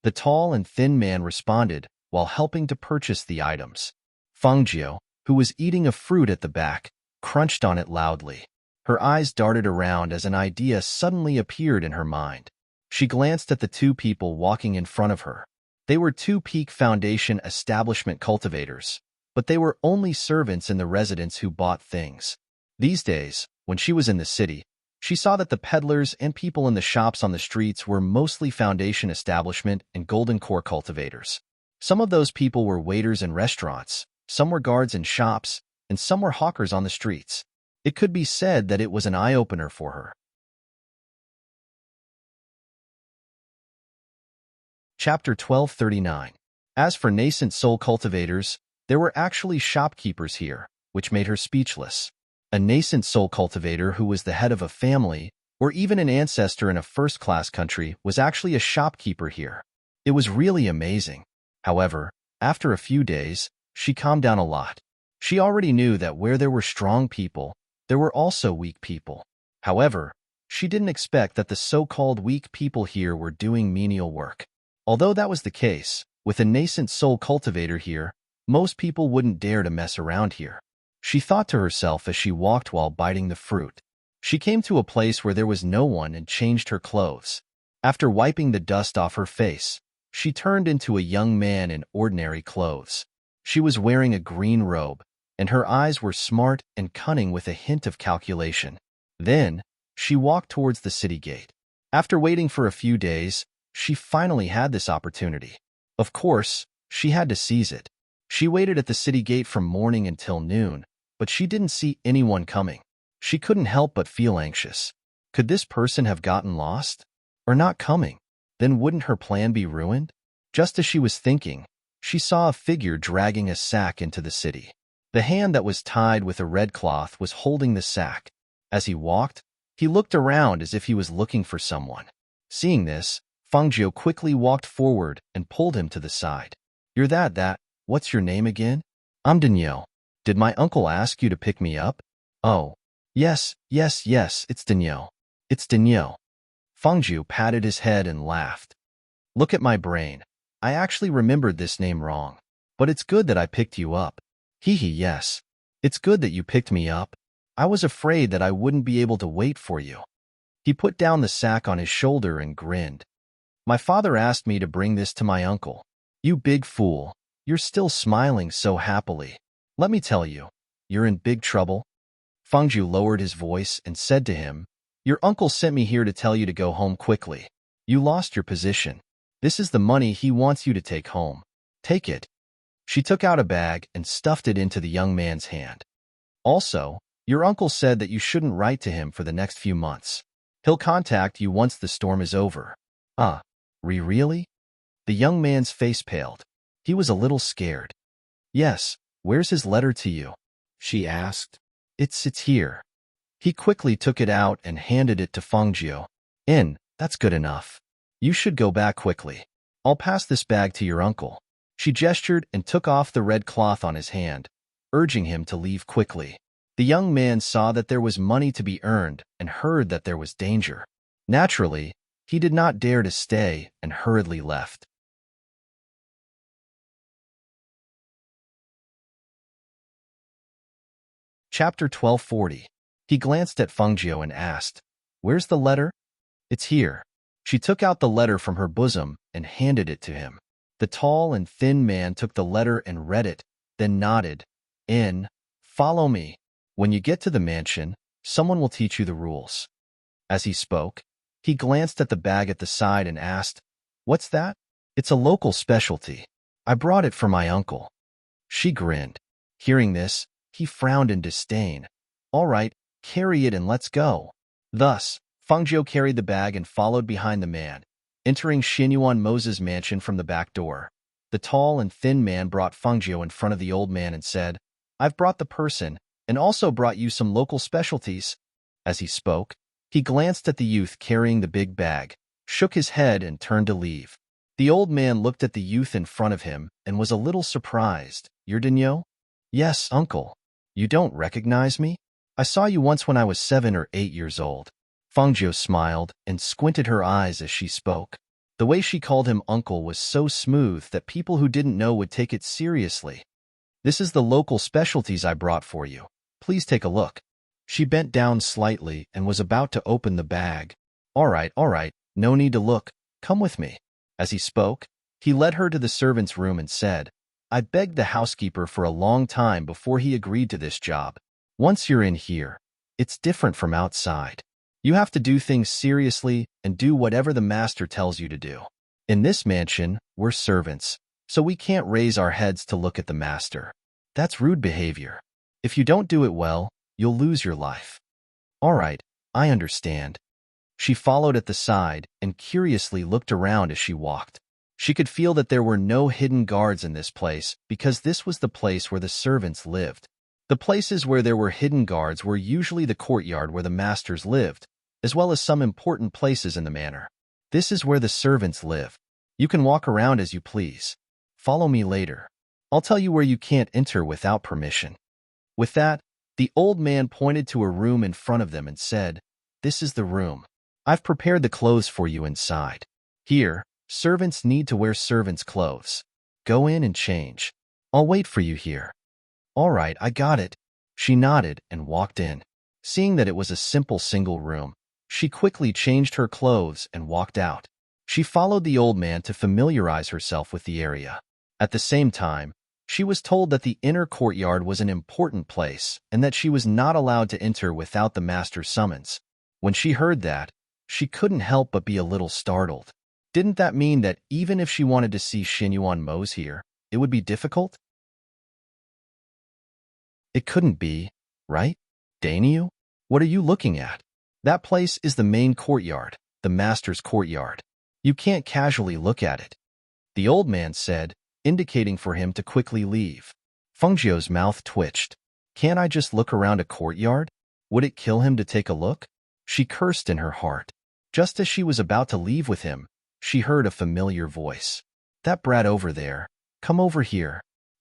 the tall and thin man responded while helping to purchase the items. Fengjiu, who was eating a fruit at the back, crunched on it loudly. Her eyes darted around as an idea suddenly appeared in her mind. She glanced at the 2 people walking in front of her. They were 2 Peak Foundation establishment cultivators, but they were only servants in the residence who bought things. These days, when she was in the city, she saw that the peddlers and people in the shops on the streets were mostly Foundation establishment and golden core cultivators. Some of those people were waiters in restaurants, some were guards in shops, and some were hawkers on the streets. It could be said that it was an eye-opener for her. Chapter 1239. As for nascent soul cultivators, there were actually shopkeepers here, which made her speechless. A nascent soul cultivator who was the head of a family or even an ancestor in a first-class country was actually a shopkeeper here. It was really amazing. However, after a few days, she calmed down a lot. She already knew that where there were strong people, there were also weak people. However, she didn't expect that the so-called weak people here were doing menial work. Although that was the case, with a nascent soul cultivator here, most people wouldn't dare to mess around here. She thought to herself as she walked while biting the fruit. She came to a place where there was no one and changed her clothes. After wiping the dust off her face, she turned into a young man in ordinary clothes. She was wearing a green robe, and her eyes were smart and cunning with a hint of calculation. Then, she walked towards the city gate. After waiting for a few days, she finally had this opportunity. Of course, she had to seize it. She waited at the city gate from morning until noon, but she didn't see anyone coming. She couldn't help but feel anxious. Could this person have gotten lost? Or not coming? Then wouldn't her plan be ruined? Just as she was thinking, she saw a figure dragging a sack into the city. The hand that was tied with a red cloth was holding the sack. As he walked, he looked around as if he was looking for someone. Seeing this, Fangzhou quickly walked forward and pulled him to the side. You're what's your name again? I'm Danielle. Did my uncle ask you to pick me up? Oh, yes, it's Danielle. It's Danielle. Fangzhou patted his head and laughed. Look at my brain. I actually remembered this name wrong. But it's good that I picked you up. Yes. It's good that you picked me up. I was afraid that I wouldn't be able to wait for you. He put down the sack on his shoulder and grinned. My father asked me to bring this to my uncle. You big fool. You're still smiling so happily. Let me tell you, you're in big trouble. Fangzhou lowered his voice and said to him, Your uncle sent me here to tell you to go home quickly. You lost your position. This is the money he wants you to take home. Take it. She took out a bag and stuffed it into the young man's hand. Also, your uncle said that you shouldn't write to him for the next few months. He'll contact you once the storm is over. Really? The young man's face paled. He was a little scared. Yes, where's his letter to you? She asked. It's here. He quickly took it out and handed it to Fangzhou. That's good enough. You should go back quickly. I'll pass this bag to your uncle. She gestured and took off the red cloth on his hand, urging him to leave quickly. The young man saw that there was money to be earned and heard that there was danger. Naturally, he did not dare to stay and hurriedly left. Chapter 1240. He glanced at Fangzhou and asked, Where's the letter? It's here. She took out the letter from her bosom and handed it to him. The tall and thin man took the letter and read it, then nodded. Follow me. When you get to the mansion, someone will teach you the rules. As he spoke, he glanced at the bag at the side and asked, What's that? It's a local specialty. I brought it for my uncle. She grinned. Hearing this, he frowned in disdain. All right, carry it and let's go. Thus, Fangzhou carried the bag and followed behind the man, entering Xinyuan Mose's mansion from the back door. The tall and thin man brought Fangzhou in front of the old man and said, I've brought the person, and also brought you some local specialties. As he spoke, he glanced at the youth carrying the big bag, shook his head and turned to leave. The old man looked at the youth in front of him and was a little surprised. You're Danielle? Yes, uncle. You don't recognize me? I saw you once when I was 7 or 8 years old. Fangzhou smiled and squinted her eyes as she spoke. The way she called him uncle was so smooth that people who didn't know would take it seriously. This is the local specialties I brought for you. Please take a look. She bent down slightly and was about to open the bag. All right, no need to look. Come with me. As he spoke, he led her to the servant's room and said, I begged the housekeeper for a long time before he agreed to this job. Once you're in here, it's different from outside. You have to do things seriously and do whatever the master tells you to do. In this mansion, we're servants, so we can't raise our heads to look at the master. That's rude behavior. If you don't do it well, you'll lose your life. All right, I understand. She followed at the side and curiously looked around as she walked. She could feel that there were no hidden guards in this place because this was the place where the servants lived. The places where there were hidden guards were usually the courtyard where the masters lived, as well as some important places in the manor. This is where the servants live. You can walk around as you please. Follow me later. I'll tell you where you can't enter without permission." With that, the old man pointed to a room in front of them and said, "This is the room. I've prepared the clothes for you inside. Here, servants need to wear servants' clothes. Go in and change. I'll wait for you here." "All right, I got it." She nodded and walked in. Seeing that it was a simple single room, she quickly changed her clothes and walked out. She followed the old man to familiarize herself with the area. At the same time, she was told that the inner courtyard was an important place and that she was not allowed to enter without the master's summons. When she heard that, she couldn't help but be a little startled. Didn't that mean that even if she wanted to see Xinyuan Mo's here, it would be difficult? It couldn't be, right? Dainyu? What are you looking at? That place is the main courtyard, the master's courtyard. You can't casually look at it. The old man said, indicating for him to quickly leave. Fengzhou's mouth twitched. Can't I just look around a courtyard? Would it kill him to take a look? She cursed in her heart. Just as she was about to leave with him, she heard a familiar voice. "That brat over there. Come over here."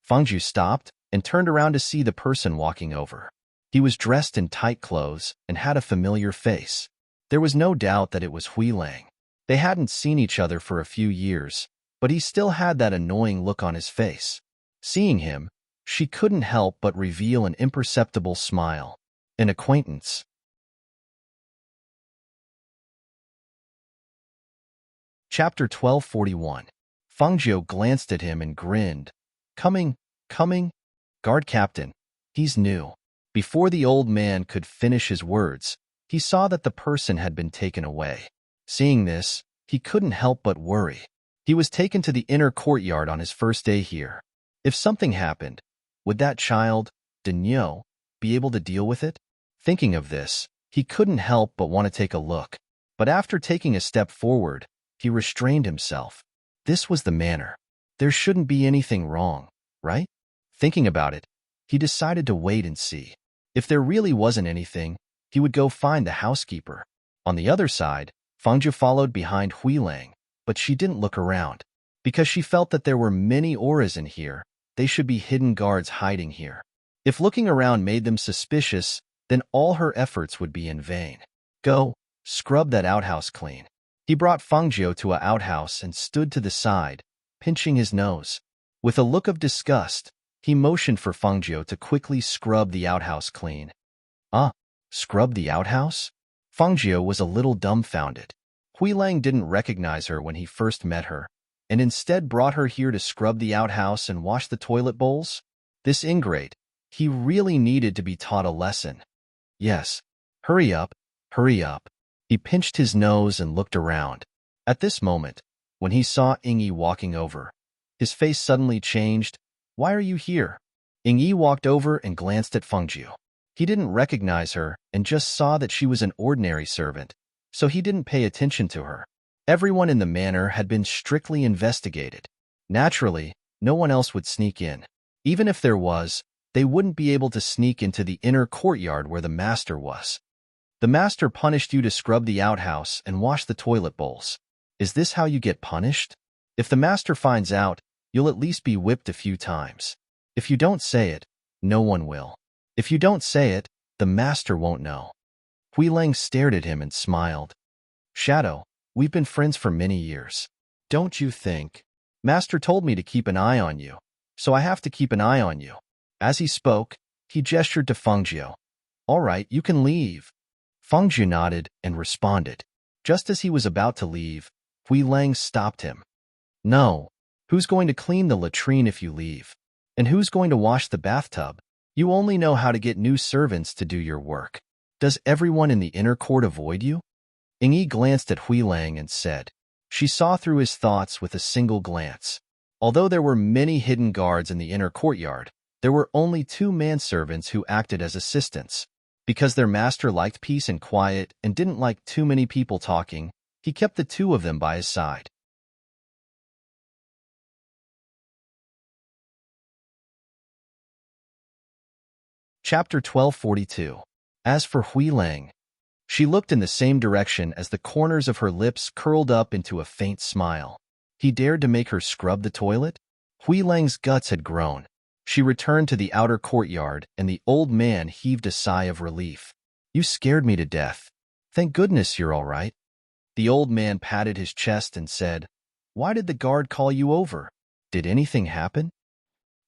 Fengzhou stopped and turned around to see the person walking over. He was dressed in tight clothes and had a familiar face. There was no doubt that it was Huilang. They hadn't seen each other for a few years, but he still had that annoying look on his face. Seeing him, she couldn't help but reveal an imperceptible smile. An acquaintance. Chapter 1241. Fengzhou glanced at him and grinned. Coming. Guard captain. He's new." Before the old man could finish his words, he saw that the person had been taken away. Seeing this, he couldn't help but worry. He was taken to the inner courtyard on his first day here. If something happened, would that child, Dainyu, be able to deal with it? Thinking of this, he couldn't help but want to take a look. But after taking a step forward, he restrained himself. This was the manor. There shouldn't be anything wrong, right? Thinking about it, he decided to wait and see. If there really wasn't anything, he would go find the housekeeper. On the other side, Fengzhou followed behind Huilang, but she didn't look around. Because she felt that there were many auras in here, they should be hidden guards hiding here. If looking around made them suspicious, then all her efforts would be in vain. Go, scrub that outhouse clean. He brought Fengzhou to an outhouse and stood to the side, pinching his nose. With a look of disgust, he motioned for Fengzhou to quickly scrub the outhouse clean. Scrub the outhouse? Fengzhou was a little dumbfounded. Huilang didn't recognize her when he first met her, and instead brought her here to scrub the outhouse and wash the toilet bowls? This ingrate, he really needed to be taught a lesson. Yes, hurry up. He pinched his nose and looked around. At this moment, when he saw Ingyi walking over, his face suddenly changed. "Why are you here?" Ingyi walked over and glanced at Fengzhou. He didn't recognize her and just saw that she was an ordinary servant, so he didn't pay attention to her. Everyone in the manor had been strictly investigated. Naturally, no one else would sneak in. Even if there was, they wouldn't be able to sneak into the inner courtyard where the master was. The master punished you to scrub the outhouse and wash the toilet bowls. Is this how you get punished? If the master finds out, you'll at least be whipped a few times. If you don't say it, no one will. If you don't say it, the master won't know. Huilang stared at him and smiled. "Shadow, we've been friends for many years. Don't you think? Master told me to keep an eye on you, so I have to keep an eye on you." As he spoke, he gestured to Fengzhou. "All right, you can leave." Fengzhou nodded and responded. Just as he was about to leave, Huilang stopped him. "No. Who's going to clean the latrine if you leave? And who's going to wash the bathtub? You only know how to get new servants to do your work. Does everyone in the inner court avoid you?" Ingyi glanced at Huilang and said. She saw through his thoughts with a single glance. Although there were many hidden guards in the inner courtyard, there were only 2 manservants who acted as assistants. Because their master liked peace and quiet and didn't like too many people talking, he kept the 2 of them by his side. Chapter 1242. As for Huilang, She looked in the same direction as the corners of her lips curled up into a faint smile. He dared to make her scrub the toilet? Hui Lang's guts had grown. She returned to the outer courtyard, and the old man heaved a sigh of relief. You scared me to death. Thank goodness you're all right. The old man patted his chest and said, Why did the guard call you over? Did anything happen?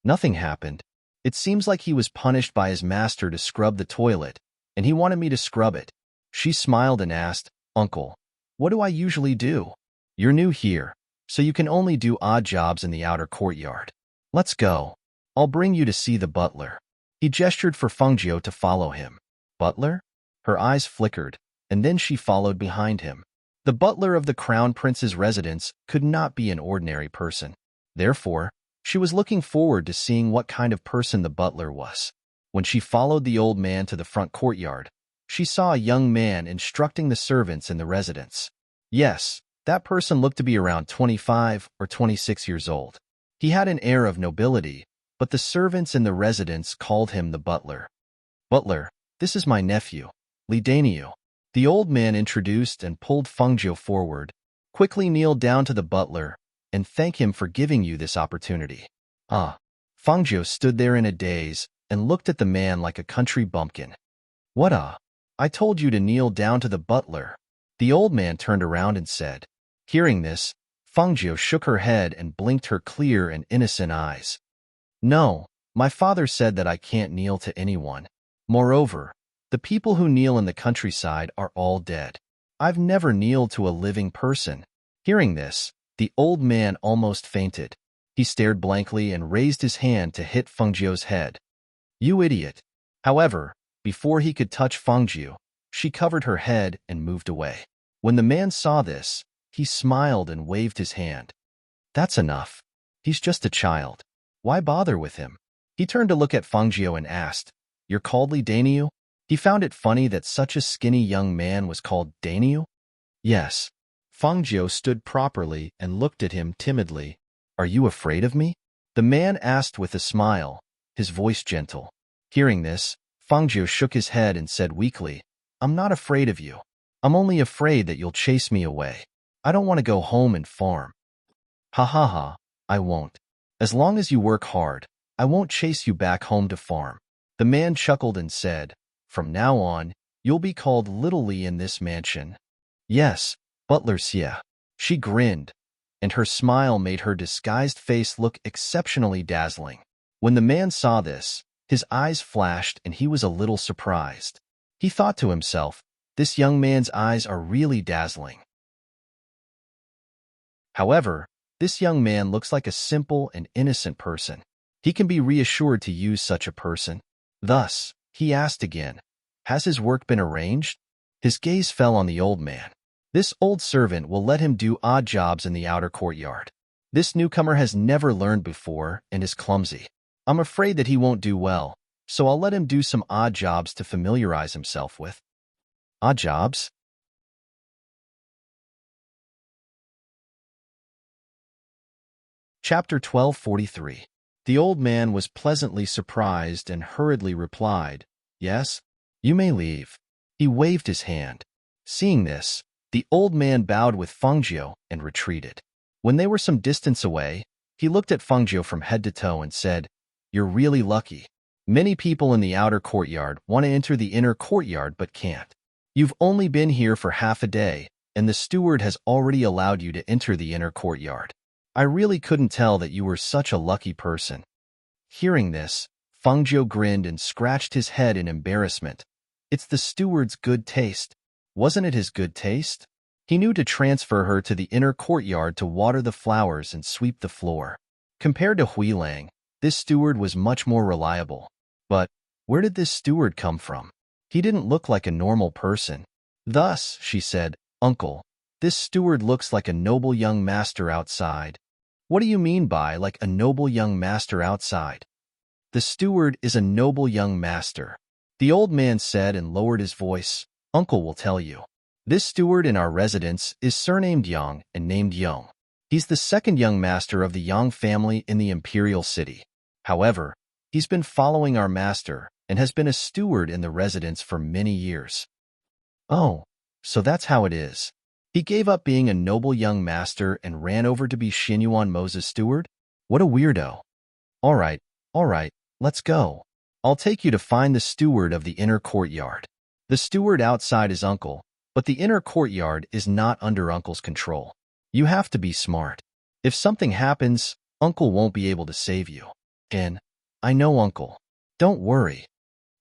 Nothing happened. It seems like he was punished by his master to scrub the toilet, and he wanted me to scrub it. She smiled and asked, Uncle, what do I usually do? You're new here, so you can only do odd jobs in the outer courtyard. Let's go. I'll bring you to see the butler. He gestured for Fengjiu to follow him. Butler? Her eyes flickered, and then she followed behind him. The butler of the crown prince's residence could not be an ordinary person. Therefore, she was looking forward to seeing what kind of person the butler was. When she followed the old man to the front courtyard, she saw a young man instructing the servants in the residence. Yes, that person looked to be around 25 or 26 years old. He had an air of nobility, but the servants in the residence called him the butler. Butler, this is my nephew, Li Daniu. The old man introduced and pulled Fengjiu forward, quickly kneeled down to the butler, and thanked him for giving you this opportunity. Fengjiu stood there in a daze and looked at the man like a country bumpkin. What I told you to kneel down to the butler. The old man turned around and said. Hearing this, Fengjiu shook her head and blinked her clear and innocent eyes. No, my father said that I can't kneel to anyone. Moreover, the people who kneel in the countryside are all dead. I've never kneeled to a living person. Hearing this, the old man almost fainted. He stared blankly and raised his hand to hit Fengjiu's head. You idiot. However, before he could touch Fengjiu, she covered her head and moved away. When the man saw this, he smiled and waved his hand. That's enough. He's just a child. Why bother with him? He turned to look at Fengjiu and asked, You're called Li Daniu? He found it funny that such a skinny young man was called Daniu. Yes. Fengjiu stood properly and looked at him timidly. Are you afraid of me? The man asked with a smile, his voice gentle. Hearing this, Fengjiu shook his head and said weakly, I'm not afraid of you. I'm only afraid that you'll chase me away. I don't want to go home and farm. Ha ha ha, I won't. As long as you work hard, I won't chase you back home to farm. The man chuckled and said, From now on, you'll be called Little Li in this mansion. Yes, Butler Xie. She grinned, and her smile made her disguised face look exceptionally dazzling. When the man saw this, his eyes flashed and he was a little surprised. He thought to himself, this young man's eyes are really dazzling. However, this young man looks like a simple and innocent person. He can be reassured to use such a person. Thus, he asked again, Has his work been arranged? His gaze fell on the old man. This old servant will let him do odd jobs in the outer courtyard. This newcomer has never learned before and is clumsy. I'm afraid that he won't do well, so I'll let him do some odd jobs to familiarize himself with. Odd jobs? Chapter 1243. The old man was pleasantly surprised and hurriedly replied, Yes, you may leave. He waved his hand. Seeing this, the old man bowed with Fengjiu and retreated. When they were some distance away, he looked at Fengjiu from head to toe and said, You're really lucky. Many people in the outer courtyard want to enter the inner courtyard but can't. You've only been here for half a day, and the steward has already allowed you to enter the inner courtyard. I really couldn't tell that you were such a lucky person. Hearing this, Fengjiu grinned and scratched his head in embarrassment. It's the steward's good taste. Wasn't it his good taste? He knew to transfer her to the inner courtyard to water the flowers and sweep the floor. Compared to Hui Lang, this steward was much more reliable. But where did this steward come from? He didn't look like a normal person. Thus, she said, Uncle, this steward looks like a noble young master outside. What do you mean by like a noble young master outside? The steward is a noble young master. The old man said and lowered his voice. Uncle will tell you. This steward in our residence is surnamed Yang and named Yong. He's the second young master of the Yang family in the imperial city. However, he's been following our master and has been a steward in the residence for many years. Oh, so that's how it is. He gave up being a noble young master and ran over to be Xinyuan Mo's steward? What a weirdo. All right, all right, let's go. I'll take you to find the steward of the inner courtyard. The steward outside is Uncle, but the inner courtyard is not under Uncle's control. You have to be smart. If something happens, Uncle won't be able to save you. And I know, Uncle. Don't worry.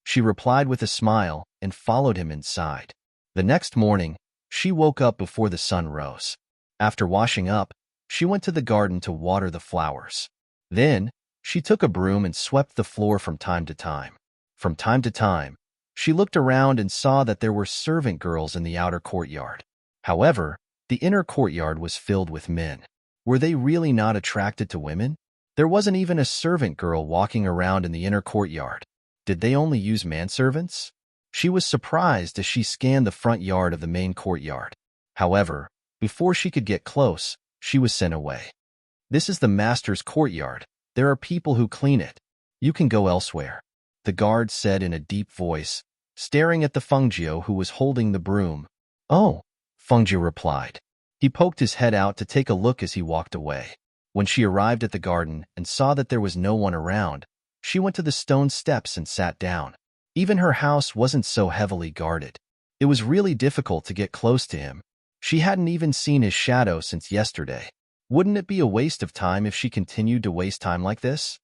She replied with a smile and followed him inside. The next morning, she woke up before the sun rose. After washing up, she went to the garden to water the flowers. Then, she took a broom and swept the floor from time to time. From time to time, she looked around and saw that there were servant girls in the outer courtyard. However, the inner courtyard was filled with men. Were they really not attracted to women? There wasn't even a servant girl walking around in the inner courtyard. Did they only use manservants? She was surprised as she scanned the front yard of the main courtyard. However, before she could get close, she was sent away. This is the master's courtyard. There are people who clean it. You can go elsewhere, the guard said in a deep voice, staring at the Fengjiu who was holding the broom. Oh, Fengjiu replied. He poked his head out to take a look as he walked away. When she arrived at the garden and saw that there was no one around, she went to the stone steps and sat down. Even her house wasn't so heavily guarded. It was really difficult to get close to him. She hadn't even seen his shadow since yesterday. Wouldn't it be a waste of time if she continued to waste time like this?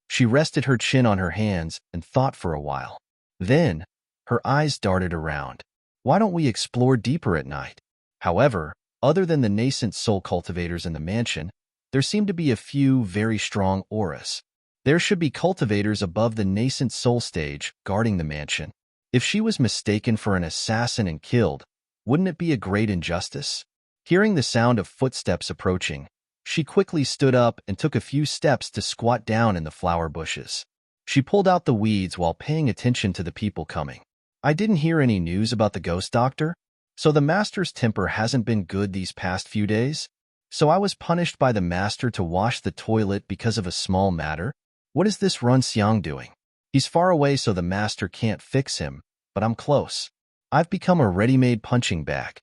She rested her chin on her hands and thought for a while. Then, her eyes darted around. Why don't we explore deeper at night? However, other than the nascent soul cultivators in the mansion, there seemed to be a few very strong auras. There should be cultivators above the nascent soul stage guarding the mansion. If she was mistaken for an assassin and killed, wouldn't it be a great injustice? Hearing the sound of footsteps approaching, she quickly stood up and took a few steps to squat down in the flower bushes. She pulled out the weeds while paying attention to the people coming. I didn't hear any news about the ghost doctor, so the master's temper hasn't been good these past few days. So I was punished by the master to wash the toilet because of a small matter. What is this Run Xiang doing? He's far away so the master can't fix him, but I'm close. I've become a ready-made punching bag.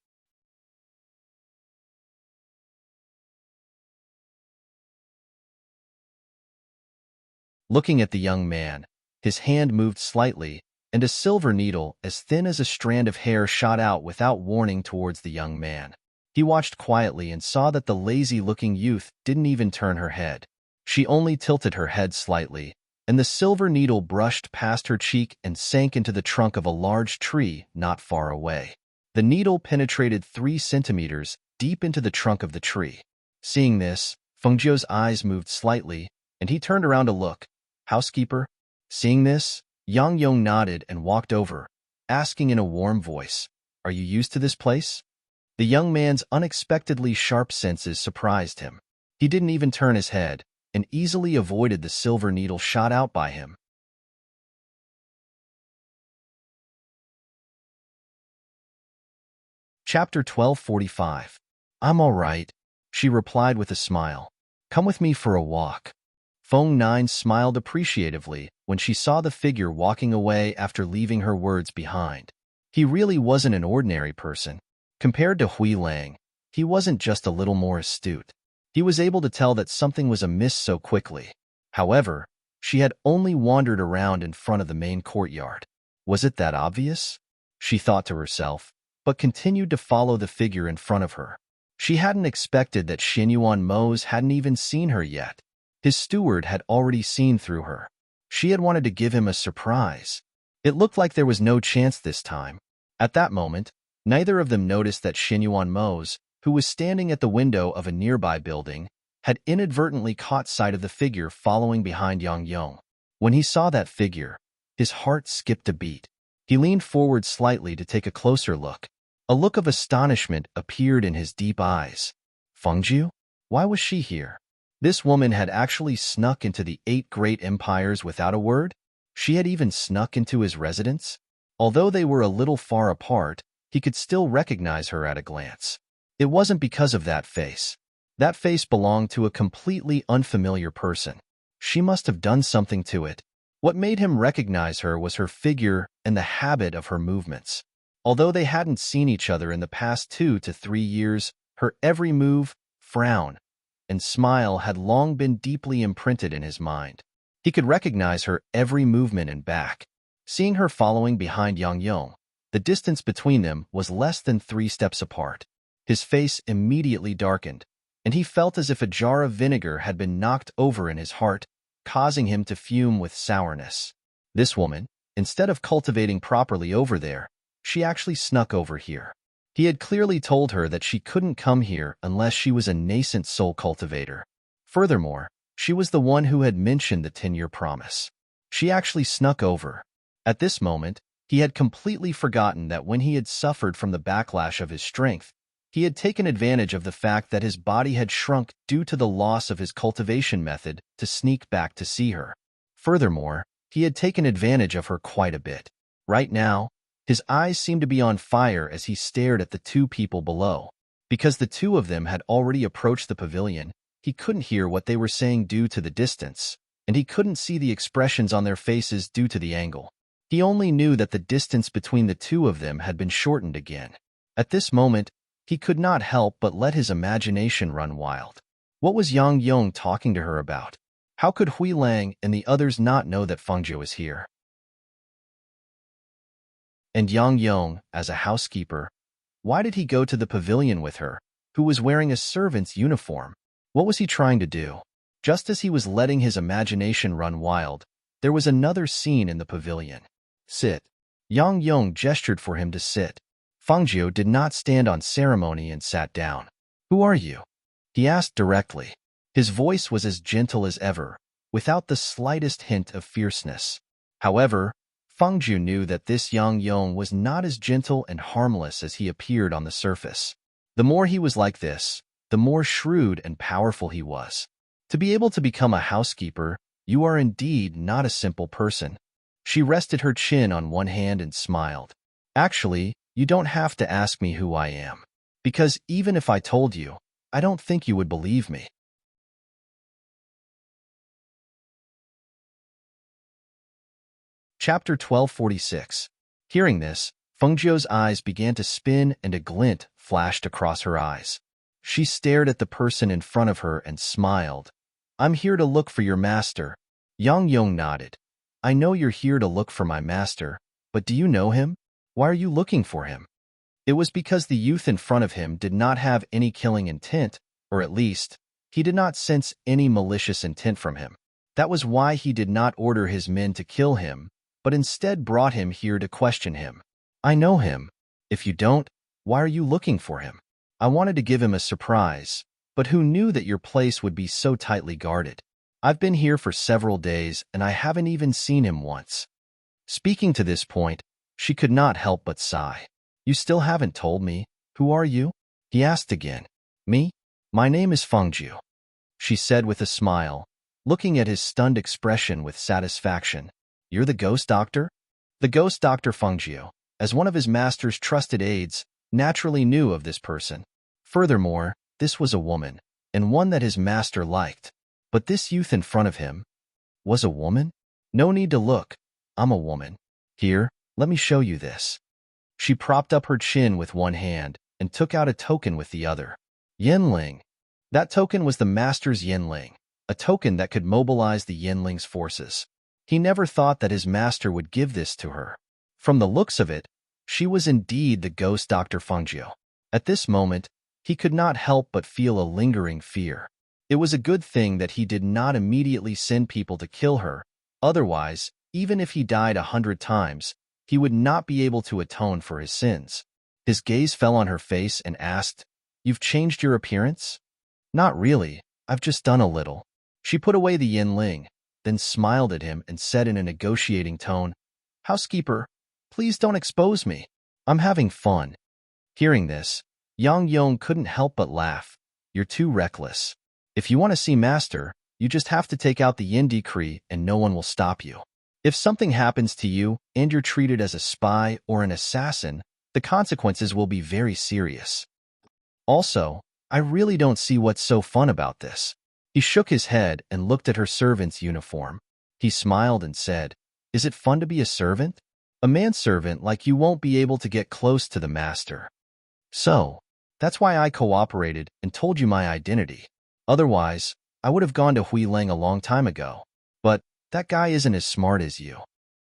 Looking at the young man, his hand moved slightly, and a silver needle as thin as a strand of hair shot out without warning towards the young man. He watched quietly and saw that the lazy-looking youth didn't even turn her head. She only tilted her head slightly, and the silver needle brushed past her cheek and sank into the trunk of a large tree not far away. The needle penetrated 3 centimeters deep into the trunk of the tree. Seeing this, Fengjiu's eyes moved slightly, and he turned around to look. Housekeeper? Seeing this, Yang Yong nodded and walked over, asking in a warm voice, Are you used to this place? The young man's unexpectedly sharp senses surprised him. He didn't even turn his head, and easily avoided the silver needle shot out by him. Chapter 1245. I'm all right, she replied with a smile. Come with me for a walk. Feng Nine smiled appreciatively when she saw the figure walking away after leaving her words behind. He really wasn't an ordinary person. Compared to Hui Lang, he wasn't just a little more astute. He was able to tell that something was amiss so quickly. However, she had only wandered around in front of the main courtyard. Was it that obvious? She thought to herself, but continued to follow the figure in front of her. She hadn't expected that Xinyuan Mo's hadn't even seen her yet. His steward had already seen through her. She had wanted to give him a surprise. It looked like there was no chance this time. At that moment, neither of them noticed that Xinyuan Mo's, who was standing at the window of a nearby building, had inadvertently caught sight of the figure following behind Yang Yong. When he saw that figure, his heart skipped a beat. He leaned forward slightly to take a closer look. A look of astonishment appeared in his deep eyes. Fengjiu? Why was she here? This woman had actually snuck into the 8 great empires without a word? She had even snuck into his residence? Although they were a little far apart, he could still recognize her at a glance. It wasn't because of that face. That face belonged to a completely unfamiliar person. She must have done something to it. What made him recognize her was her figure and the habit of her movements. Although they hadn't seen each other in the past 2 to 3 years, her every move, frown, and smile had long been deeply imprinted in his mind. He could recognize her every movement and back. Seeing her following behind Yang Yong, the distance between them was less than 3 steps apart. His face immediately darkened, and he felt as if a jar of vinegar had been knocked over in his heart, causing him to fume with sourness. This woman, instead of cultivating properly over there, she actually snuck over here. He had clearly told her that she couldn't come here unless she was a nascent soul cultivator. Furthermore, she was the one who had mentioned the 10-year promise. She actually snuck over. At this moment, he had completely forgotten that when he had suffered from the backlash of his strength, he had taken advantage of the fact that his body had shrunk due to the loss of his cultivation method to sneak back to see her. Furthermore, he had taken advantage of her quite a bit. Right now, his eyes seemed to be on fire as he stared at the 2 people below. Because the 2 of them had already approached the pavilion, he couldn't hear what they were saying due to the distance, and he couldn't see the expressions on their faces due to the angle. He only knew that the distance between the 2 of them had been shortened again. At this moment, he could not help but let his imagination run wild. What was Yang Yong talking to her about? How could Hui Lang and the others not know that Fengjiu was here? And Yang Yong, as a housekeeper, why did he go to the pavilion with her, who was wearing a servant's uniform? What was he trying to do? Just as he was letting his imagination run wild, there was another scene in the pavilion. Sit. Yang Yong gestured for him to sit. Fengjiu did not stand on ceremony and sat down. Who are you? He asked directly. His voice was as gentle as ever, without the slightest hint of fierceness. However, Fengjiu knew that this Yang Yong was not as gentle and harmless as he appeared on the surface. The more he was like this, the more shrewd and powerful he was. To be able to become a housekeeper, you are indeed not a simple person. She rested her chin on one hand and smiled. Actually, you don't have to ask me who I am. Because even if I told you, I don't think you would believe me. Chapter 1246. Hearing this, Fengjiu's eyes began to spin and a glint flashed across her eyes. She stared at the person in front of her and smiled. I'm here to look for your master. Yang Yong nodded. I know you're here to look for my master, but do you know him? Why are you looking for him? It was because the youth in front of him did not have any killing intent, or at least, he did not sense any malicious intent from him. That was why he did not order his men to kill him, but instead brought him here to question him. I know him. If you don't, why are you looking for him? I wanted to give him a surprise, but who knew that your place would be so tightly guarded? I've been here for several days, and I haven't even seen him once. Speaking to this point, she could not help but sigh. You still haven't told me. Who are you? He asked again. Me? My name is Fengjiu, she said with a smile, looking at his stunned expression with satisfaction. You're the ghost doctor? The ghost doctor Fengjiu, as one of his master's trusted aides, naturally knew of this person. Furthermore, this was a woman, and one that his master liked. But this youth in front of him was a woman? No need to look. I'm a woman. Here, let me show you this. She propped up her chin with one hand and took out a token with the other. Yinling. That token was the master's Yinling, a token that could mobilize the Yinling's forces. He never thought that his master would give this to her. From the looks of it, she was indeed the ghost Dr. Fengjiu. At this moment, he could not help but feel a lingering fear. It was a good thing that he did not immediately send people to kill her. Otherwise, even if he died 100 times, he would not be able to atone for his sins. His gaze fell on her face and asked, You've changed your appearance? Not really, I've just done a little. She put away the Yinling, then smiled at him and said in a negotiating tone, Housekeeper, please don't expose me. I'm having fun. Hearing this, Yang Yong couldn't help but laugh. You're too reckless. If you want to see Master, you just have to take out the Yin decree and no one will stop you. If something happens to you and you're treated as a spy or an assassin, the consequences will be very serious. Also, I really don't see what's so fun about this. He shook his head and looked at her servant's uniform. He smiled and said, "Is it fun to be a servant? A manservant like you won't be able to get close to the master. So, that's why I cooperated and told you my identity. Otherwise, I would have gone to Hui Lang a long time ago. But that guy isn't as smart as you."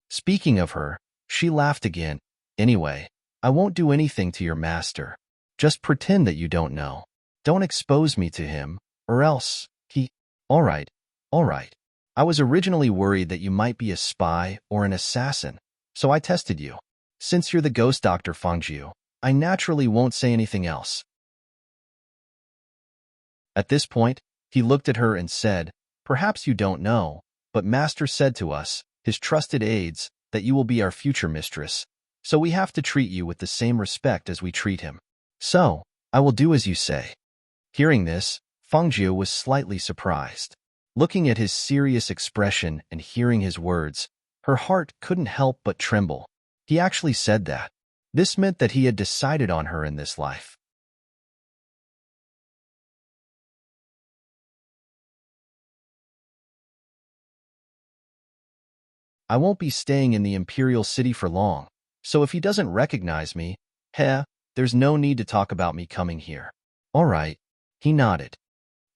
Speaking of her, she laughed again. "Anyway, I won't do anything to your master. Just pretend that you don't know. Don't expose me to him, or else he—" "All right, all right. I was originally worried that you might be a spy or an assassin, so I tested you. Since you're the ghost Dr. Fangjiu, I naturally won't say anything else." At this point, he looked at her and said, "Perhaps you don't know, but Master said to us, his trusted aides, that you will be our future mistress, so we have to treat you with the same respect as we treat him. So, I will do as you say." Hearing this, Fangjiu was slightly surprised. Looking at his serious expression and hearing his words, her heart couldn't help but tremble. He actually said that. This meant that he had decided on her in this life. "I won't be staying in the Imperial City for long, so if he doesn't recognize me, there's no need to talk about me coming here." "All right." He nodded.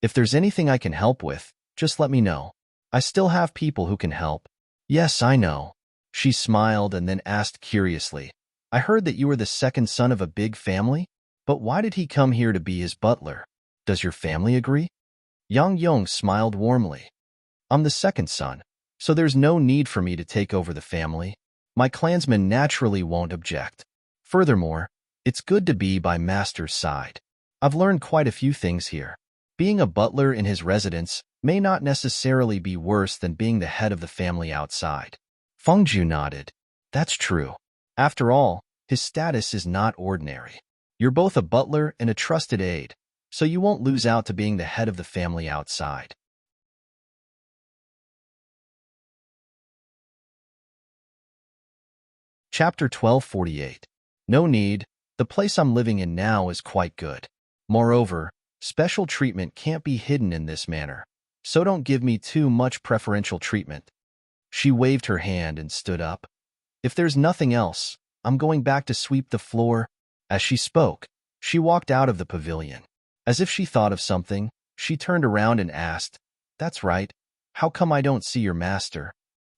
"If there's anything I can help with, just let me know. I still have people who can help." "Yes, I know." She smiled and then asked curiously, "I heard that you were the second son of a big family? But why did he come here to be his butler? Does your family agree?" Yang Yong smiled warmly. "I'm the second son, so there's no need for me to take over the family. My clansmen naturally won't object. Furthermore, it's good to be by Master's side. I've learned quite a few things here. Being a butler in his residence may not necessarily be worse than being the head of the family outside." Fengju nodded. "That's true. After all, his status is not ordinary. You're both a butler and a trusted aide, so you won't lose out to being the head of the family outside." Chapter 1248. No need. The place I'm living in now is quite good. Moreover, special treatment can't be hidden in this manner, so don't give me too much preferential treatment. She waved her hand and stood up. "If there's nothing else, I'm going back to sweep the floor." As she spoke, she walked out of the pavilion. As if she thought of something, she turned around and asked, "That's right. How come I don't see your master?"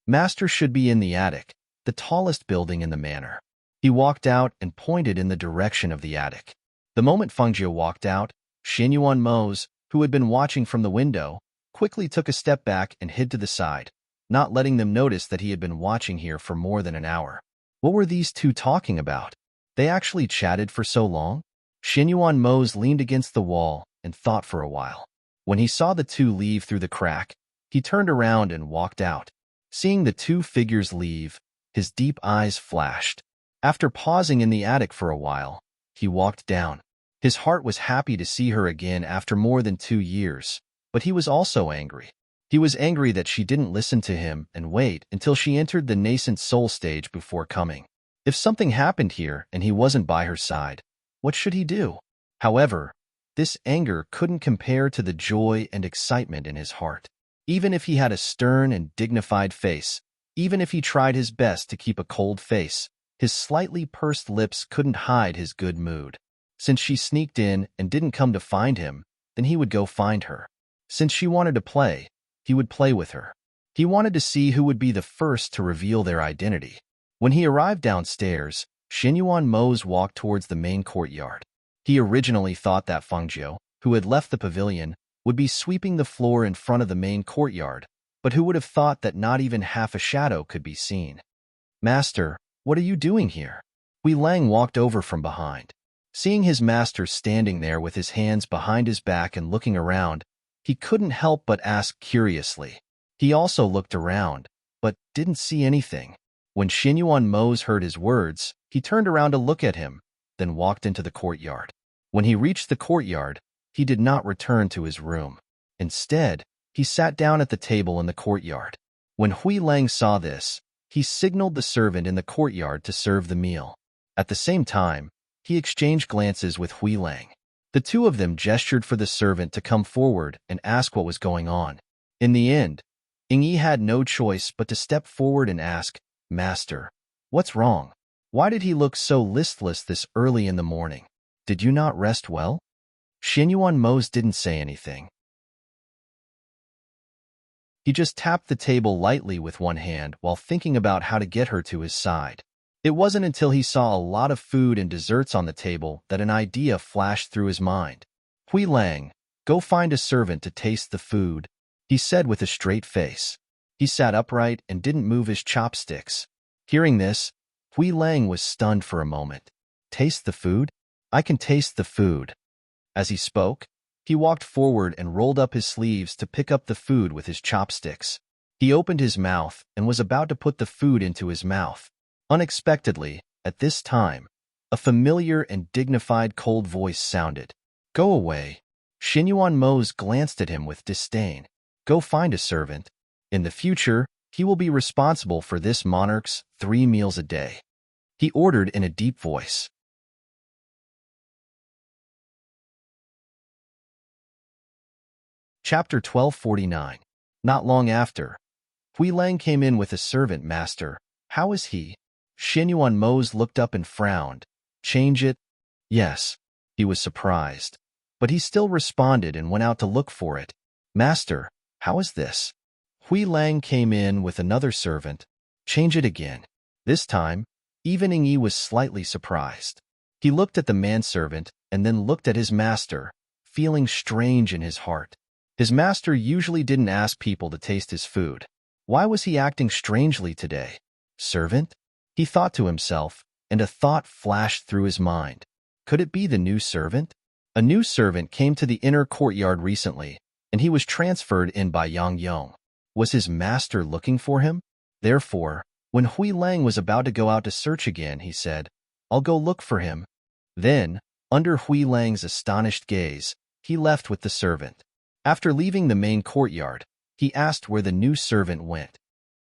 "Master should be in the attic, the tallest building in the manor." He walked out and pointed in the direction of the attic. The moment Fengjiu walked out, Xianyuan Mose, who had been watching from the window, quickly took a step back and hid to the side, not letting them notice that he had been watching here for more than an hour. What were these two talking about? They actually chatted for so long? Xianyuan Mose leaned against the wall and thought for a while. When he saw the two leave through the crack, he turned around and walked out. Seeing the two figures leave, his deep eyes flashed. After pausing in the attic for a while, he walked down. His heart was happy to see her again after more than 2 years, but he was also angry. He was angry that she didn't listen to him and wait until she entered the nascent soul stage before coming. If something happened here and he wasn't by her side, what should he do? However, this anger couldn't compare to the joy and excitement in his heart. Even if he had a stern and dignified face, even if he tried his best to keep a cold face, his slightly pursed lips couldn't hide his good mood. Since she sneaked in and didn't come to find him, then he would go find her. Since she wanted to play, he would play with her. He wanted to see who would be the first to reveal their identity. When he arrived downstairs, Xianyuan Mose walked towards the main courtyard. He originally thought that Fengjiu, who had left the pavilion, would be sweeping the floor in front of the main courtyard, but who would have thought that not even half a shadow could be seen? "Master, what are you doing here?" Hui Lang walked over from behind. Seeing his master standing there with his hands behind his back and looking around, he couldn't help but ask curiously. He also looked around, but didn't see anything. When Xianyuan Mose heard his words, he turned around to look at him, then walked into the courtyard. When he reached the courtyard, he did not return to his room. Instead, he sat down at the table in the courtyard. When Hui Lang saw this, he signaled the servant in the courtyard to serve the meal. At the same time, he exchanged glances with Hui Lang. The two of them gestured for the servant to come forward and ask what was going on. In the end, Yi had no choice but to step forward and ask, "Master, what's wrong? Why did he look so listless this early in the morning? Did you not rest well?" Xinyuan Mose didn't say anything. He just tapped the table lightly with one hand while thinking about how to get her to his side. It wasn't until he saw a lot of food and desserts on the table that an idea flashed through his mind. "Hui Lang, go find a servant to taste the food," he said with a straight face. He sat upright and didn't move his chopsticks. Hearing this, Hui Lang was stunned for a moment. "Taste the food? I can taste the food." As he spoke, he walked forward and rolled up his sleeves to pick up the food with his chopsticks. He opened his mouth and was about to put the food into his mouth. Unexpectedly, at this time, a familiar and dignified cold voice sounded. "Go away." Xinyuan Mose glanced at him with disdain. "Go find a servant. In the future, he will be responsible for this monarch's 3 meals a day," he ordered in a deep voice. Chapter 1249. Not long after, Hui Lang came in with a servant. "Master, how is he?" Xinyuan Mose looked up and frowned. "Change it?" "Yes." He was surprised, but he still responded and went out to look for it. "Master, how is this?" Hui Lang came in with another servant. "Change it again." This time, even Yi was slightly surprised. He looked at the manservant and then looked at his master, feeling strange in his heart. His master usually didn't ask people to taste his food. Why was he acting strangely today? "Servant?" he thought to himself, and a thought flashed through his mind. Could it be the new servant? A new servant came to the inner courtyard recently, and he was transferred in by Yang Yong. Was his master looking for him? Therefore, when Hui Lang was about to go out to search again, he said, "I'll go look for him." Then, under Hui Lang's astonished gaze, he left with the servant. After leaving the main courtyard, he asked where the new servant went.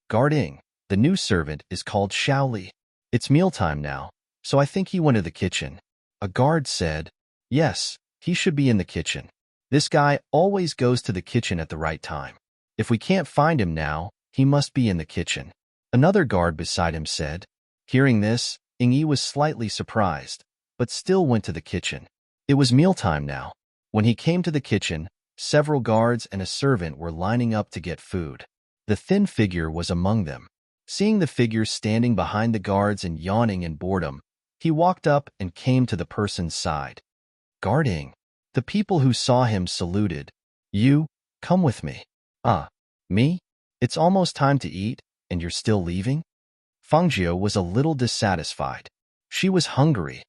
"Guarding. The new servant is called Xiaoli. It's mealtime now, so I think he went to the kitchen." A guard said, "Yes, he should be in the kitchen. This guy always goes to the kitchen at the right time. If we can't find him now, he must be in the kitchen." Another guard beside him said. Hearing this, Yi was slightly surprised, but still went to the kitchen. It was mealtime now. When he came to the kitchen, several guards and a servant were lining up to get food. The thin figure was among them. Seeing the figure standing behind the guards and yawning in boredom, he walked up and came to the person's side. "Guarding." The people who saw him saluted. "You, come with me." "Ah, me? It's almost time to eat, and you're still leaving?" Fangjiu was a little dissatisfied. She was hungry.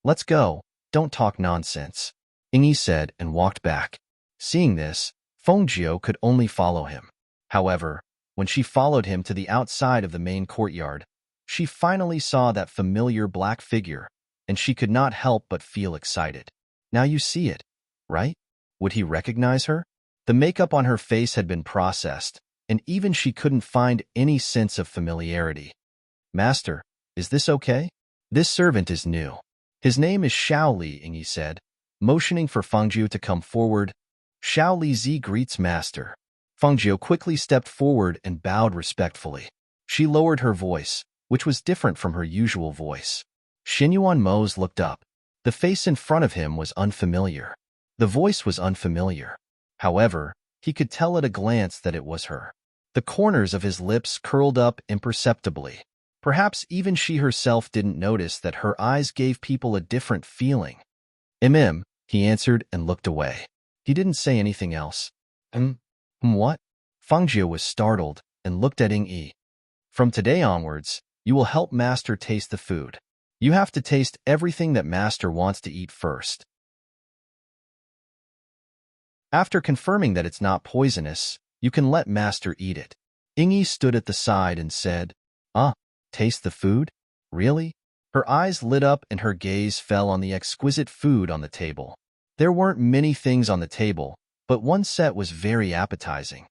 "Let's go, don't talk nonsense," Yi said and walked back. Seeing this, Fangjiu could only follow him. However, when she followed him to the outside of the main courtyard, she finally saw that familiar black figure, and she could not help but feel excited. Now you see it, right? Would he recognize her? The makeup on her face had been processed, and even she couldn't find any sense of familiarity. "Master, is this okay? This servant is new. His name is Xiaoli," Yi said, motioning for Fangjiu to come forward. "Xiaoli Z greets Master." Fangjiu quickly stepped forward and bowed respectfully. She lowered her voice, which was different from her usual voice. Xinyuan Mose looked up. The face in front of him was unfamiliar. The voice was unfamiliar. However, he could tell at a glance that it was her. The corners of his lips curled up imperceptibly. Perhaps even she herself didn't notice that her eyes gave people a different feeling. He answered and looked away. He didn't say anything else. What? Fangjiu was startled and looked at Yi. "From today onwards, you will help Master taste the food. You have to taste everything that Master wants to eat first. After confirming that it's not poisonous, you can let Master eat it." Yi stood at the side and said, Taste the food? Really?" Her eyes lit up and her gaze fell on the exquisite food on the table. There weren't many things on the table, but one set was very appetizing.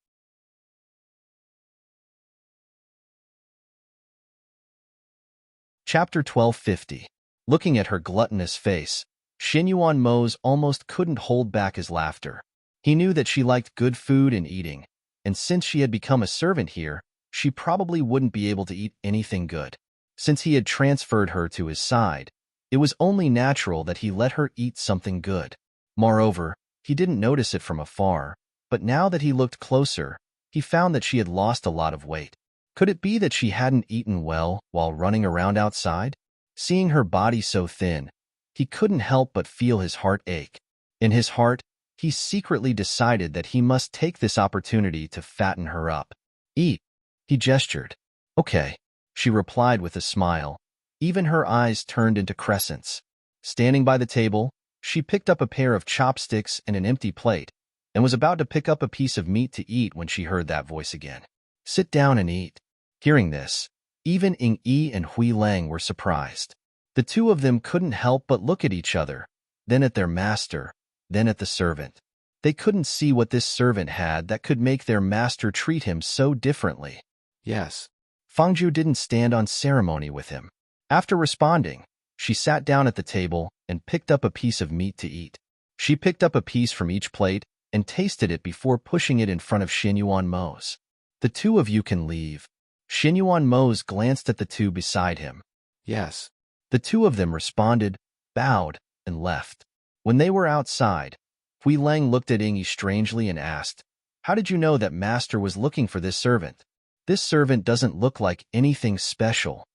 Chapter 1250. Looking at her gluttonous face, Xinyuan Mose almost couldn't hold back his laughter. He knew that she liked good food and eating, and since she had become a servant here, she probably wouldn't be able to eat anything good. Since he had transferred her to his side, it was only natural that he let her eat something good. Moreover, he didn't notice it from afar, but now that he looked closer, he found that she had lost a lot of weight. Could it be that she hadn't eaten well while running around outside? Seeing her body so thin, he couldn't help but feel his heart ache. In his heart, he secretly decided that he must take this opportunity to fatten her up. Eat, he gestured. Okay, she replied with a smile. Even her eyes turned into crescents. Standing by the table, she picked up a pair of chopsticks and an empty plate, and was about to pick up a piece of meat to eat when she heard that voice again. Sit down and eat. Hearing this, even Ying Yi and Hui Lang were surprised. The two of them couldn't help but look at each other, then at their master, then at the servant. They couldn't see what this servant had that could make their master treat him so differently. Yes. Fangju didn't stand on ceremony with him. After responding, she sat down at the table and picked up a piece of meat to eat. She picked up a piece from each plate and tasted it before pushing it in front of Xinyuan Mose. The two of you can leave. Xinyuan Mose glanced at the two beside him. Yes. The two of them responded, bowed, and left. When they were outside, Hui Lang looked at Ying strangely and asked, "How did you know that master was looking for this servant? This servant doesn't look like anything special."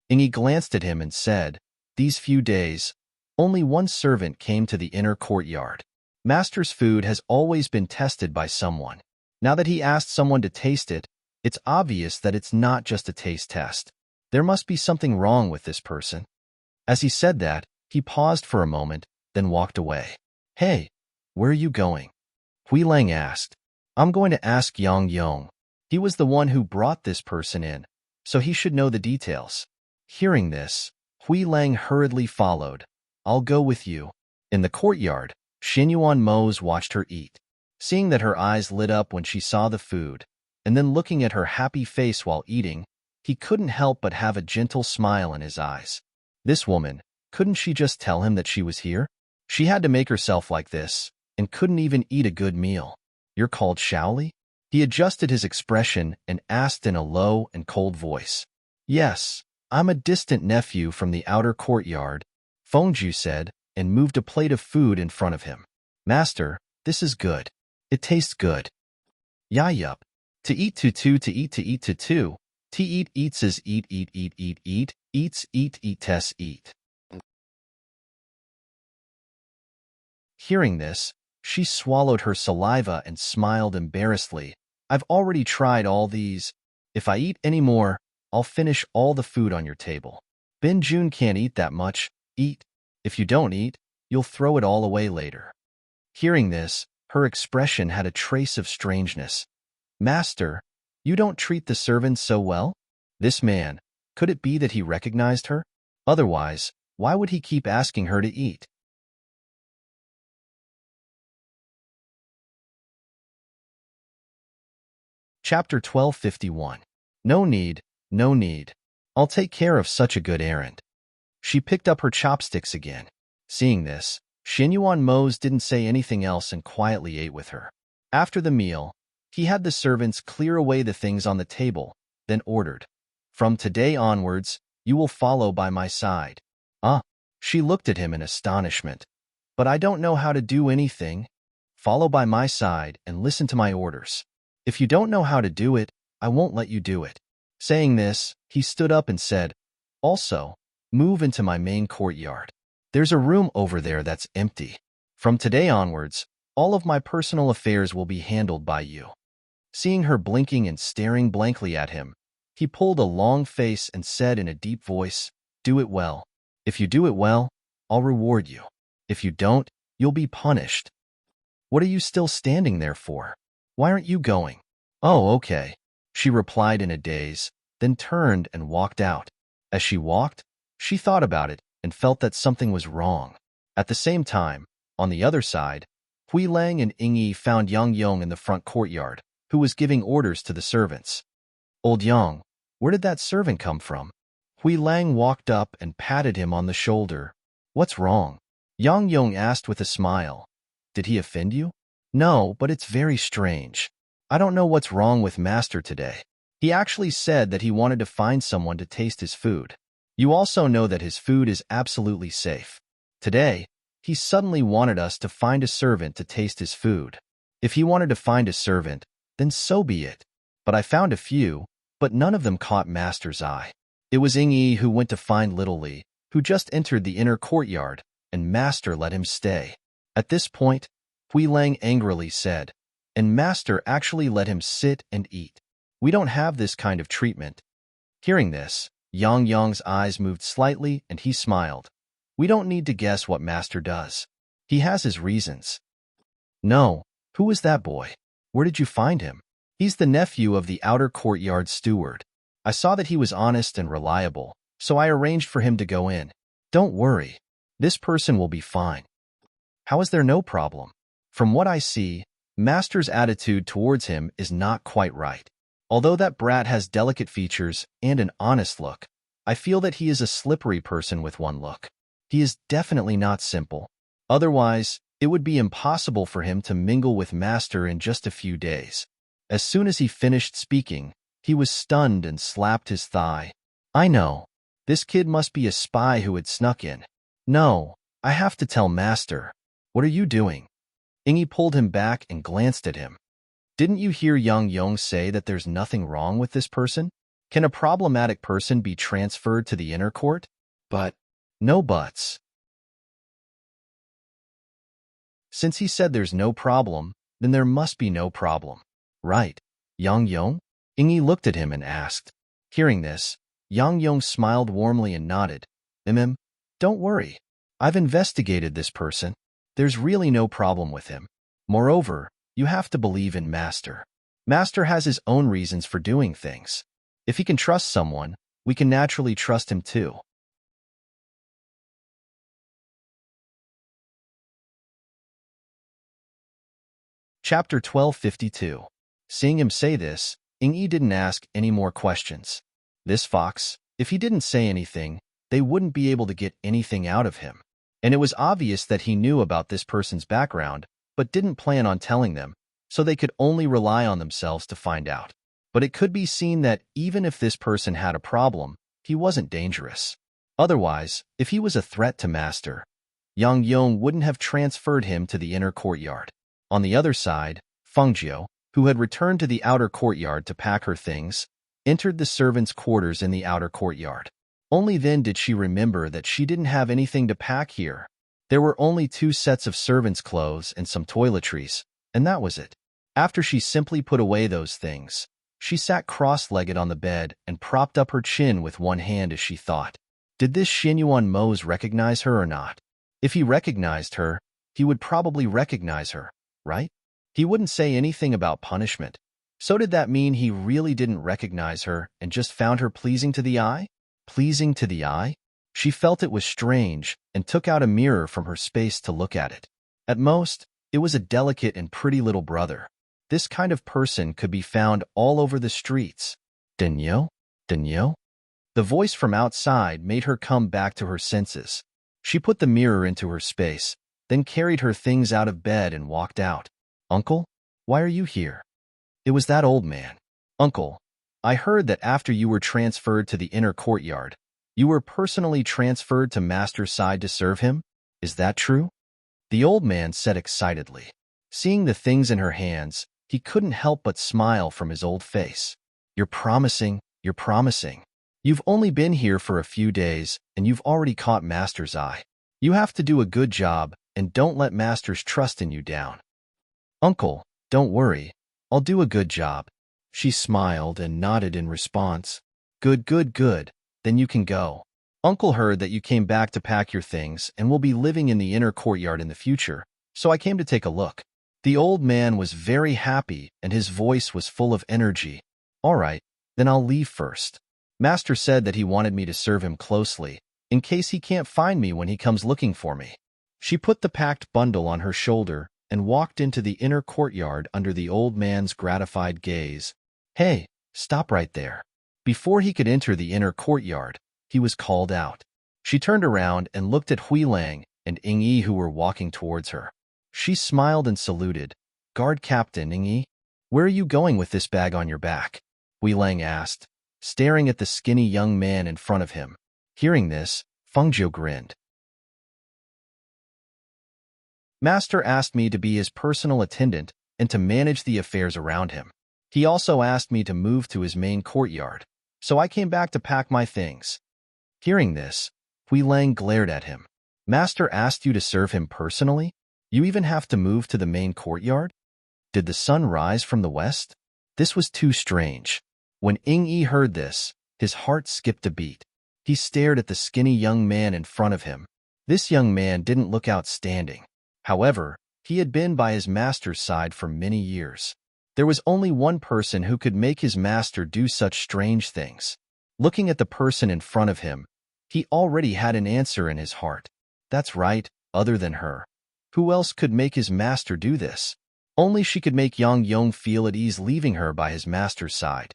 Ying glanced at him and said, "These few days, only one servant came to the inner courtyard. Master's food has always been tested by someone. Now that he asked someone to taste it, it's obvious that it's not just a taste test. There must be something wrong with this person." As he said that, he paused for a moment, then walked away. "Hey, where are you going?" Hui Lang asked. "I'm going to ask Yang Yong. He was the one who brought this person in, so he should know the details." Hearing this, Hui Lang hurriedly followed. "I'll go with you." In the courtyard, Xinyuan Mose watched her eat. Seeing that her eyes lit up when she saw the food, and then looking at her happy face while eating, he couldn't help but have a gentle smile in his eyes. This woman, couldn't she just tell him that she was here? She had to make herself like this, and couldn't even eat a good meal. "You're called Shaoli?" He adjusted his expression and asked in a low and cold voice. "Yes, I'm a distant nephew from the outer courtyard," Fengju said, and moved a plate of food in front of him. "Master, this is good. It tastes good." "Ya yup. To eat to two to eat to two. To eat eats is eat eats eat tess eat." Hearing this, she swallowed her saliva and smiled embarrassedly. "I've already tried all these. If I eat any more, I'll finish all the food on your table. Ben Jun can't eat that much. Eat. If you don't eat, you'll throw it all away later." Hearing this, her expression had a trace of strangeness. "Master, you don't treat the servants so well?" This man, could it be that he recognized her? Otherwise, why would he keep asking her to eat? Chapter 1251. No need, no need. I'll take care of such a good errand. She picked up her chopsticks again. Seeing this, Xinyuan Mose didn't say anything else and quietly ate with her. After the meal, he had the servants clear away the things on the table, then ordered, "From today onwards, you will follow by my side." "Ah." She looked at him in astonishment. "But I don't know how to do anything." "Follow by my side and listen to my orders. If you don't know how to do it, I won't let you do it." Saying this, he stood up and said, "Also, move into my main courtyard. There's a room over there that's empty. From today onwards, all of my personal affairs will be handled by you." Seeing her blinking and staring blankly at him, he pulled a long face and said in a deep voice, "Do it well. If you do it well, I'll reward you. If you don't, you'll be punished." "What are you still standing there for? Why aren't you going?" "Oh, okay," she replied in a daze, then turned and walked out. As she walked, she thought about it and felt that something was wrong. At the same time, on the other side, Hui Lang and Ying Yi found Yang Yong in the front courtyard, who was giving orders to the servants. "Old Yang, where did that servant come from?" Hui Lang walked up and patted him on the shoulder. "What's wrong?" Yang Yong asked with a smile. "Did he offend you?" "No, but it's very strange." I don't know what's wrong with Master today. He actually said that he wanted to find someone to taste his food. You also know that his food is absolutely safe. Today, he suddenly wanted us to find a servant to taste his food. If he wanted to find a servant, then so be it. But I found a few, but none of them caught Master's eye. It was Yi who went to find Little Li, who just entered the inner courtyard, and Master let him stay. At this point, Hui Lang angrily said, and Master actually let him sit and eat. We don't have this kind of treatment. Hearing this, Yang Yang's eyes moved slightly and he smiled. We don't need to guess what Master does. He has his reasons. No, who is that boy? Where did you find him? He's the nephew of the outer courtyard steward. I saw that he was honest and reliable, so I arranged for him to go in. Don't worry. This person will be fine. How is there no problem? From what I see, Master's attitude towards him is not quite right. Although that brat has delicate features and an honest look, I feel that he is a slippery person with one look. He is definitely not simple. Otherwise, it would be impossible for him to mingle with Master in just a few days. As soon as he finished speaking, he was stunned and slapped his thigh. I know. This kid must be a spy who had snuck in. No, I have to tell Master. What are you doing? Ingy pulled him back and glanced at him. Didn't you hear Yang Yong say that there's nothing wrong with this person? Can a problematic person be transferred to the inner court? But, no buts. Since he said there's no problem, then there must be no problem. Right, Yang Yong? Ingy looked at him and asked. Hearing this, Yang Yong smiled warmly and nodded. Don't worry. I've investigated this person. There's really no problem with him. Moreover, you have to believe in Master. Master has his own reasons for doing things. If he can trust someone, we can naturally trust him too. Chapter 1252. Seeing him say this, Yi didn't ask any more questions. This fox, if he didn't say anything, they wouldn't be able to get anything out of him. And it was obvious that he knew about this person's background, but didn't plan on telling them, so they could only rely on themselves to find out. But it could be seen that even if this person had a problem, he wasn't dangerous. Otherwise, if he was a threat to Master, Yang Yong wouldn't have transferred him to the inner courtyard. On the other side, Fengjiu, who had returned to the outer courtyard to pack her things, entered the servants' quarters in the outer courtyard. Only then did she remember that she didn't have anything to pack here. There were only 2 sets of servants' clothes and some toiletries, and that was it. After she simply put away those things, she sat cross-legged on the bed and propped up her chin with one hand as she thought. Did this Xinyuan Mose recognize her or not? If he recognized her, he would probably recognize her, right? He wouldn't say anything about punishment. So did that mean he really didn't recognize her and just found her pleasing to the eye? Pleasing to the eye? She felt it was strange and took out a mirror from her space to look at it. At most, it was a delicate and pretty little brother. This kind of person could be found all over the streets. Daniel? Daniel? The voice from outside made her come back to her senses. She put the mirror into her space, then carried her things out of bed and walked out. Uncle? Why are you here? It was that old man. Uncle, I heard that after you were transferred to the inner courtyard, you were personally transferred to Master's side to serve him? Is that true? The old man said excitedly. Seeing the things in her hands, he couldn't help but smile from his old face. You're promising, you're promising. You've only been here for a few days, and you've already caught Master's eye. You have to do a good job, and don't let Master's trust in you down. Uncle, don't worry. I'll do a good job. She smiled and nodded in response. Good, good, good. Then you can go. Uncle heard that you came back to pack your things and will be living in the inner courtyard in the future, so I came to take a look. The old man was very happy and his voice was full of energy. All right, then I'll leave first. Master said that he wanted me to serve him closely, in case he can't find me when he comes looking for me. She put the packed bundle on her shoulder and walked into the inner courtyard under the old man's gratified gaze. Hey, stop right there. Before he could enter the inner courtyard, he was called out. She turned around and looked at Hui Lang and Yi who were walking towards her. She smiled and saluted. Guard Captain Yi, Where are you going with this bag on your back? Hui Lang asked, staring at the skinny young man in front of him. Hearing this, Fengzhou grinned. Master asked me to be his personal attendant and to manage the affairs around him. He also asked me to move to his main courtyard, so I came back to pack my things. Hearing this, Hui Lang glared at him. Master asked you to serve him personally? You even have to move to the main courtyard? Did the sun rise from the west? This was too strange. When Ying-yi heard this, his heart skipped a beat. He stared at the skinny young man in front of him. This young man didn't look outstanding. However, he had been by his master's side for many years. There was only one person who could make his master do such strange things. Looking at the person in front of him, he already had an answer in his heart. That's right, other than her. Who else could make his master do this? Only she could make Yang Yong feel at ease leaving her by his master's side.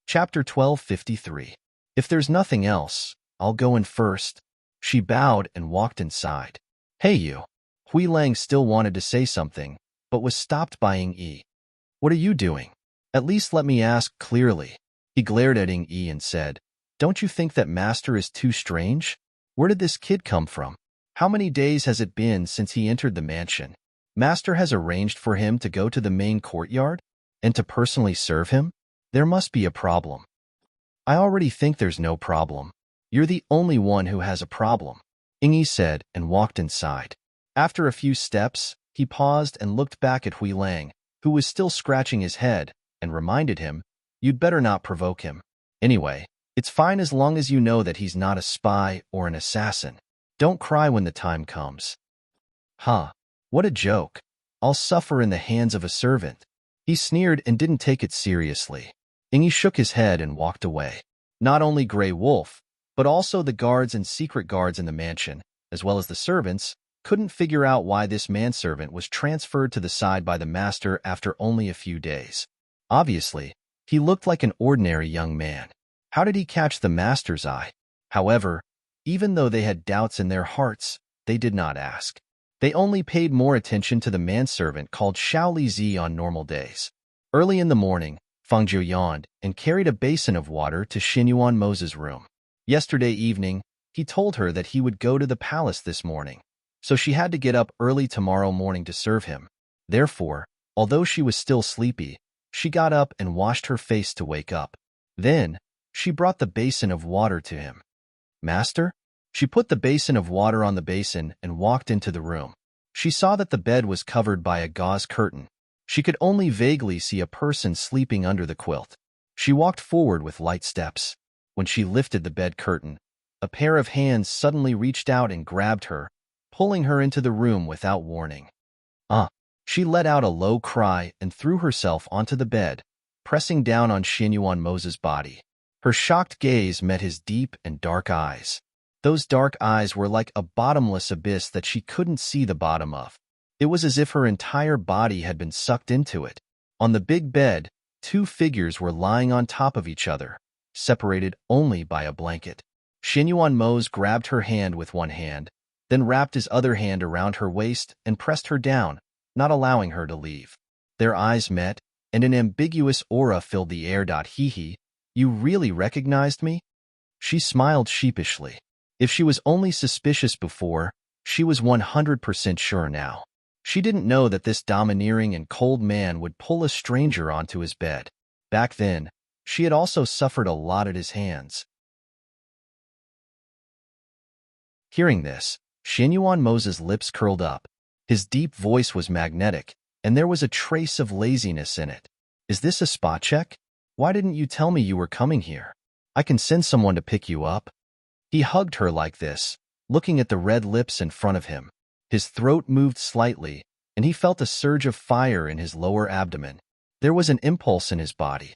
Chapter 1253. If there's nothing else, I'll go in first. She bowed and walked inside. Hey you. Hui Lang still wanted to say something, but was stopped by Ying-yi. What are you doing? At least let me ask clearly. He glared at Ying-yi and said, Don't you think that master is too strange? Where did this kid come from? How many days has it been since he entered the mansion? Master has arranged for him to go to the main courtyard and to personally serve him? There must be a problem. I already think there's no problem. You're the only one who has a problem, Ying-yi said and walked inside. After a few steps, he paused and looked back at Hui Lang, who was still scratching his head, and reminded him, You'd better not provoke him. Anyway, it's fine as long as you know that he's not a spy or an assassin. Don't cry when the time comes. Huh, what a joke. I'll suffer in the hands of a servant. He sneered and didn't take it seriously. Ying-yi shook his head and walked away. Not only Grey Wolf, but also the guards and secret guards in the mansion, as well as the servants, couldn't figure out why this manservant was transferred to the side by the master after only a few days. Obviously, he looked like an ordinary young man. How did he catch the master's eye? However, even though they had doubts in their hearts, they did not ask. They only paid more attention to the manservant called Xiao Zi on normal days. Early in the morning, Fengzhou yawned and carried a basin of water to Xinyuan Mo's room. Yesterday evening, he told her that he would go to the palace this morning, so she had to get up early tomorrow morning to serve him. Therefore, although she was still sleepy, she got up and washed her face to wake up. Then, she brought the basin of water to him. Master? She put the basin of water on the basin and walked into the room. She saw that the bed was covered by a gauze curtain. She could only vaguely see a person sleeping under the quilt. She walked forward with light steps. When she lifted the bed curtain, a pair of hands suddenly reached out and grabbed her, pulling her into the room without warning. She let out a low cry and threw herself onto the bed, pressing down on Xinyuan Mo's body. Her shocked gaze met his deep and dark eyes. Those dark eyes were like a bottomless abyss that she couldn't see the bottom of. It was as if her entire body had been sucked into it. On the big bed, two figures were lying on top of each other, separated only by a blanket. Xinyuan Mo grabbed her hand with one hand, then wrapped his other hand around her waist and pressed her down, not allowing her to leave. Their eyes met, and an ambiguous aura filled the air. Hee, you really recognized me? She smiled sheepishly. If she was only suspicious before, she was 100% sure now. She didn't know that this domineering and cold man would pull a stranger onto his bed. Back then, she had also suffered a lot at his hands. Hearing this, Xinyuan Mo's lips curled up. His deep voice was magnetic, and there was a trace of laziness in it. Is this a spot check? Why didn't you tell me you were coming here? I can send someone to pick you up. He hugged her like this, looking at the red lips in front of him. His throat moved slightly, and he felt a surge of fire in his lower abdomen. There was an impulse in his body.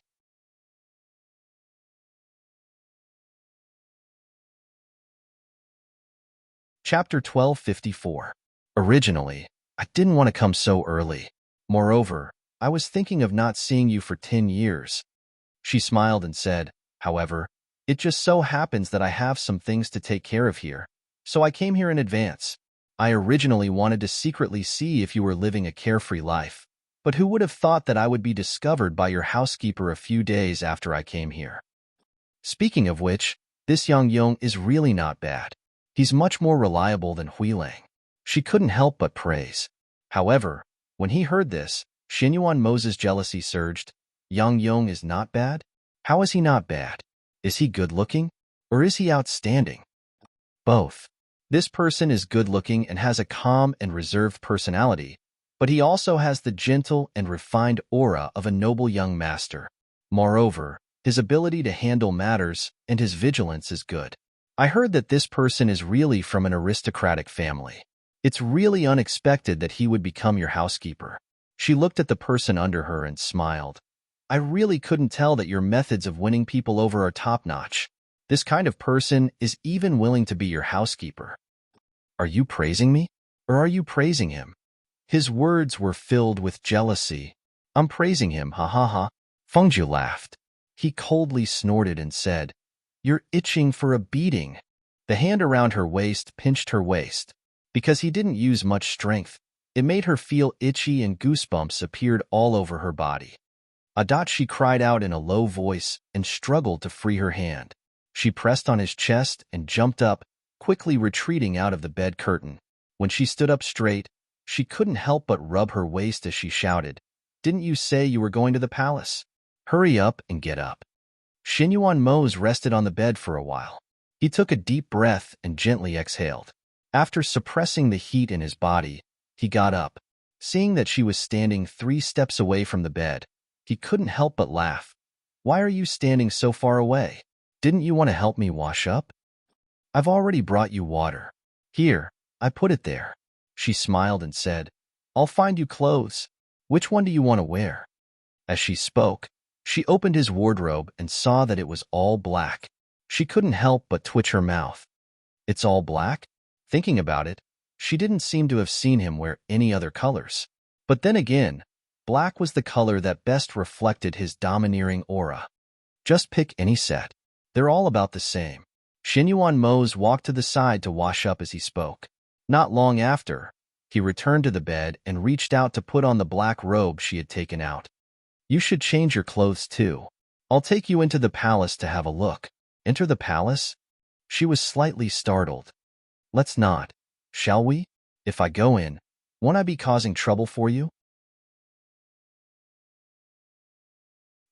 Chapter 1254. Originally, I didn't want to come so early. Moreover, I was thinking of not seeing you for 10 years. She smiled and said, however, it just so happens that I have some things to take care of here, so I came here in advance. I originally wanted to secretly see if you were living a carefree life, but who would have thought that I would be discovered by your housekeeper a few days after I came here? Speaking of which, this Yang Yong is really not bad. He's much more reliable than Huilang. She couldn't help but praise. However, when he heard this, Xinyuan Mo's jealousy surged. Yang Yong is not bad? How is he not bad? Is he good-looking? Or is he outstanding? Both. This person is good-looking and has a calm and reserved personality, but he also has the gentle and refined aura of a noble young master. Moreover, his ability to handle matters and his vigilance is good. I heard that this person is really from an aristocratic family. It's really unexpected that he would become your housekeeper. She looked at the person under her and smiled. I really couldn't tell that your methods of winning people over are top-notch. This kind of person is even willing to be your housekeeper. Are you praising me? Or are you praising him? His words were filled with jealousy. I'm praising him, ha ha ha. Fengju laughed. He coldly snorted and said, You're itching for a beating. The hand around her waist pinched her waist. Because he didn't use much strength, it made her feel itchy and goosebumps appeared all over her body. She cried out in a low voice and struggled to free her hand. She pressed on his chest and jumped up, quickly retreating out of the bed curtain. When she stood up straight, she couldn't help but rub her waist as she shouted, Didn't you say you were going to the palace? Hurry up and get up. Xinyuan Mo's rested on the bed for a while. He took a deep breath and gently exhaled. After suppressing the heat in his body, he got up. Seeing that she was standing 3 steps away from the bed, he couldn't help but laugh. Why are you standing so far away? Didn't you want to help me wash up? I've already brought you water. Here, I put it there. She smiled and said, I'll find you clothes. Which one do you want to wear? As she spoke, she opened his wardrobe and saw that it was all black. She couldn't help but twitch her mouth. It's all black? Thinking about it, she didn't seem to have seen him wear any other colors. But then again, black was the color that best reflected his domineering aura. Just pick any set. They're all about the same. Xinyuan Mo's walked to the side to wash up as he spoke. Not long after, he returned to the bed and reached out to put on the black robe she had taken out. You should change your clothes too. I'll take you into the palace to have a look. Enter the palace? She was slightly startled. Let's not, shall we? If I go in, won't I be causing trouble for you?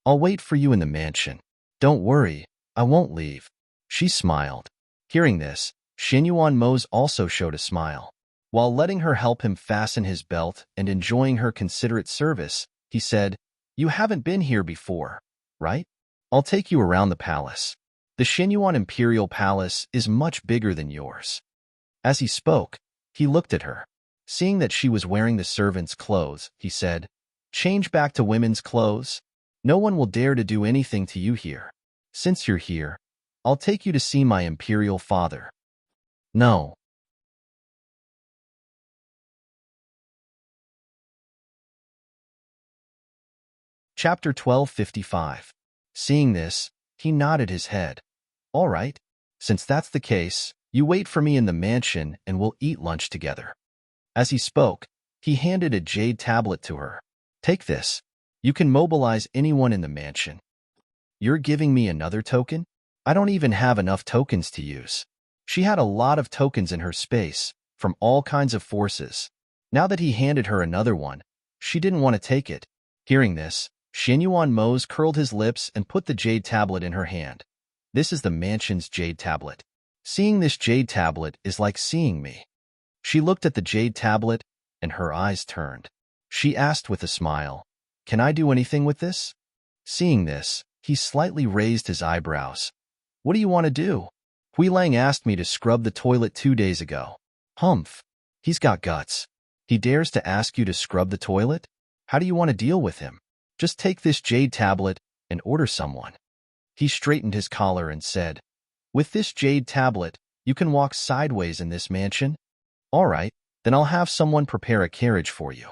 I'll wait for you in the mansion. Don't worry, I won't leave. She smiled. Hearing this, Xinyuan Mo's also showed a smile. While letting her help him fasten his belt and enjoying her considerate service, he said, You haven't been here before, right? I'll take you around the palace. The Xinyuan Imperial Palace is much bigger than yours. As he spoke, he looked at her. Seeing that she was wearing the servant's clothes, he said, Change back to women's clothes. No one will dare to do anything to you here. Since you're here, I'll take you to see my imperial father. No. Chapter 1255. Seeing this, he nodded his head. All right. Since that's the case, you wait for me in the mansion and we'll eat lunch together. As he spoke, he handed a jade tablet to her. Take this. You can mobilize anyone in the mansion. You're giving me another token? I don't even have enough tokens to use. She had a lot of tokens in her space, from all kinds of forces. Now that he handed her another one, she didn't want to take it. Hearing this, Xinyuan Mo's curled his lips and put the jade tablet in her hand. This is the mansion's jade tablet. Seeing this jade tablet is like seeing me. She looked at the jade tablet, and her eyes turned. She asked with a smile, Can I do anything with this? Seeing this, he slightly raised his eyebrows. What do you want to do? Huilang asked me to scrub the toilet 2 days ago. Humph. He's got guts. He dares to ask you to scrub the toilet? How do you want to deal with him? Just take this jade tablet and order someone. He straightened his collar and said, With this jade tablet, you can walk sideways in this mansion? All right, then I'll have someone prepare a carriage for you.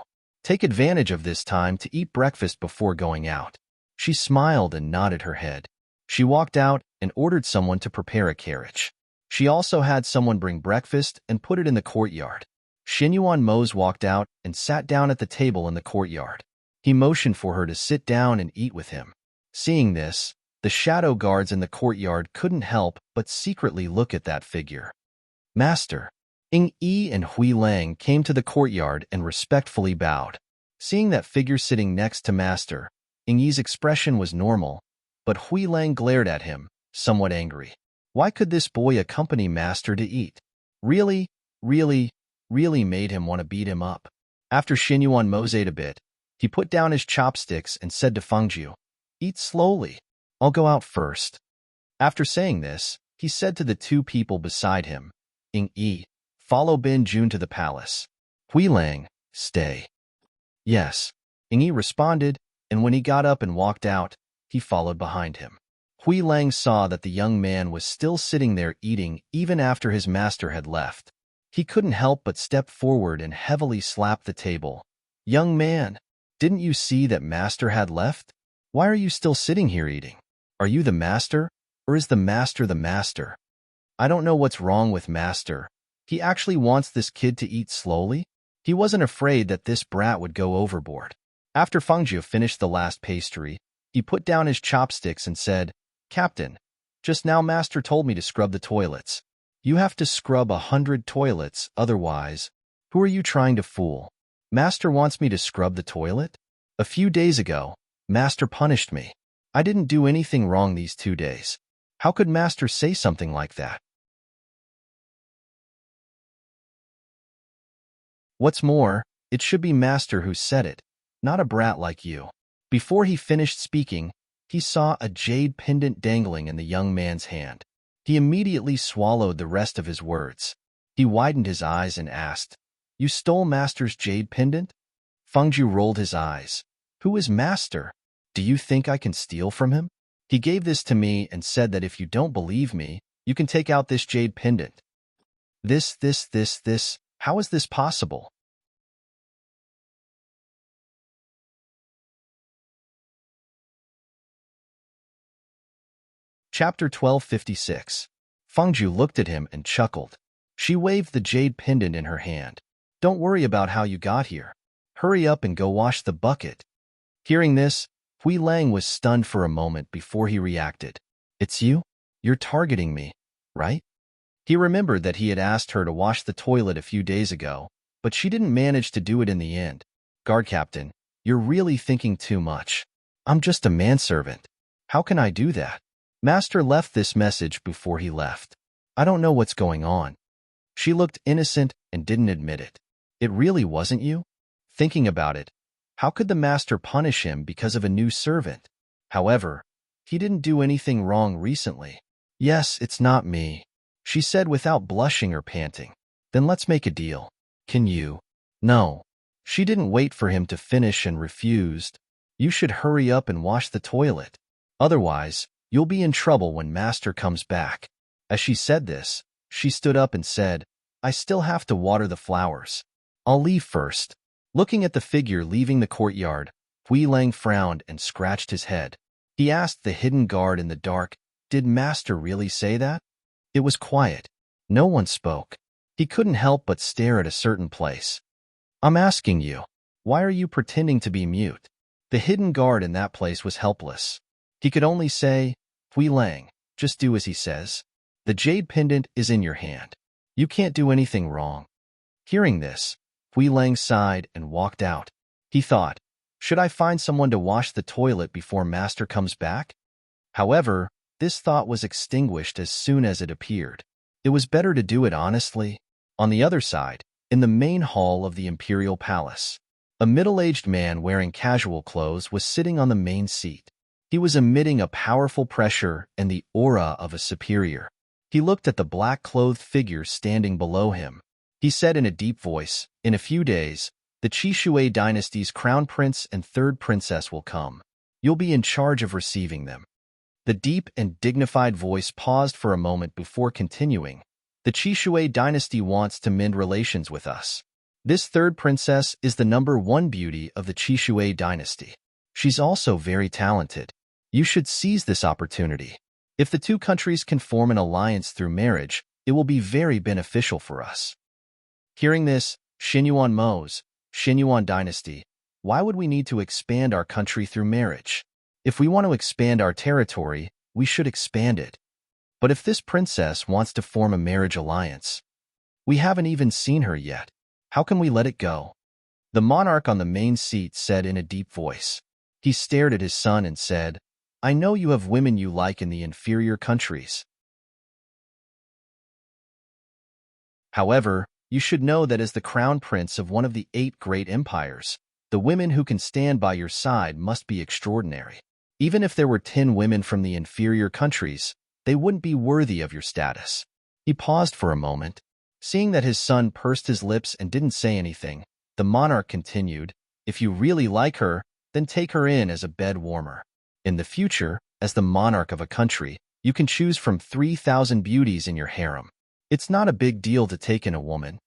Take advantage of this time to eat breakfast before going out. She smiled and nodded her head. She walked out and ordered someone to prepare a carriage. She also had someone bring breakfast and put it in the courtyard. Xinyuan Mose walked out and sat down at the table in the courtyard. He motioned for her to sit down and eat with him. Seeing this, the shadow guards in the courtyard couldn't help but secretly look at that figure. Master. Ying Yi and Hui Lang came to the courtyard and respectfully bowed. Seeing that figure sitting next to Master, Ying Yi's expression was normal, but Hui Lang glared at him, somewhat angry. Why could this boy accompany Master to eat? Really made him want to beat him up. After Xinyuan Mose ate a bit, he put down his chopsticks and said to Fengju, "Eat slowly. I'll go out first." After saying this, he said to the two people beside him, Ying Yi, follow Bin Jun to the palace. Hui Lang, stay. Yes. Ying Yi responded, and when he got up and walked out, he followed behind him. Hui Lang saw that the young man was still sitting there eating even after his master had left. He couldn't help but step forward and heavily slap the table. Young man, didn't you see that master had left? Why are you still sitting here eating? Are you the master, or is the master the master? I don't know what's wrong with master. He actually wants this kid to eat slowly? He wasn't afraid that this brat would go overboard. After Fengju finished the last pastry, he put down his chopsticks and said, Captain, just now master told me to scrub the toilets. You have to scrub 100 toilets, otherwise, who are you trying to fool? Master wants me to scrub the toilet? A few days ago, master punished me. I didn't do anything wrong these 2 days. How could master say something like that? What's more, it should be master who said it, not a brat like you. Before he finished speaking, he saw a jade pendant dangling in the young man's hand. He immediately swallowed the rest of his words. He widened his eyes and asked, You stole master's jade pendant? Fengju rolled his eyes. Who is master? Do you think I can steal from him? He gave this to me and said that if you don't believe me, you can take out this jade pendant. This, how is this possible? Chapter 1256. Fengju looked at him and chuckled. She waved the jade pendant in her hand. Don't worry about how you got here. Hurry up and go wash the bucket. Hearing this, Hui Lang was stunned for a moment before he reacted. It's you? You're targeting me, right? He remembered that he had asked her to wash the toilet a few days ago, but she didn't manage to do it in the end. Guard captain, you're really thinking too much. I'm just a manservant. How can I do that? Master left this message before he left. I don't know what's going on. She looked innocent and didn't admit it. It really wasn't you? Thinking about it, how could the master punish him because of a new servant? However, he didn't do anything wrong recently. Yes, it's not me, she said without blushing or panting. Then let's make a deal. Can you? No. She didn't wait for him to finish and refused. You should hurry up and wash the toilet. Otherwise, you'll be in trouble when master comes back. As she said this, she stood up and said, I still have to water the flowers. I'll leave first. Looking at the figure leaving the courtyard, Hui Lang frowned and scratched his head. He asked the hidden guard in the dark, Did master really say that? It was quiet. No one spoke. He couldn't help but stare at a certain place. I'm asking you, why are you pretending to be mute? The hidden guard in that place was helpless. He could only say, Hui Lang, just do as he says. The jade pendant is in your hand. You can't do anything wrong. Hearing this, Hui Lang sighed and walked out. He thought, should I find someone to wash the toilet before master comes back? However, this thought was extinguished as soon as it appeared. It was better to do it honestly. On the other side, in the main hall of the imperial palace, a middle-aged man wearing casual clothes was sitting on the main seat. He was emitting a powerful pressure and the aura of a superior. He looked at the black-clothed figure standing below him. He said in a deep voice, In a few days, the Qishui dynasty's crown prince and third princess will come. You'll be in charge of receiving them. The deep and dignified voice paused for a moment before continuing. The Qishui dynasty wants to mend relations with us. This third princess is the #1 beauty of the Qishui dynasty. She's also very talented. You should seize this opportunity. If the two countries can form an alliance through marriage, it will be very beneficial for us. Hearing this, Xinyuan Mo's, Xinyuan Dynasty, why would we need to expand our country through marriage? If we want to expand our territory, we should expand it. But if this princess wants to form a marriage alliance, we haven't even seen her yet. How can we let it go? The monarch on the main seat said in a deep voice. He stared at his son and said, I know you have women you like in the inferior countries. However, you should know that as the crown prince of one of the 8 great empires, the women who can stand by your side must be extraordinary. Even if there were 10 women from the inferior countries, they wouldn't be worthy of your status. He paused for a moment. Seeing that his son pursed his lips and didn't say anything, the monarch continued, if you really like her, then take her in as a bed warmer. In the future, as the monarch of a country, you can choose from 3,000 beauties in your harem. It's not a big deal to take in a woman.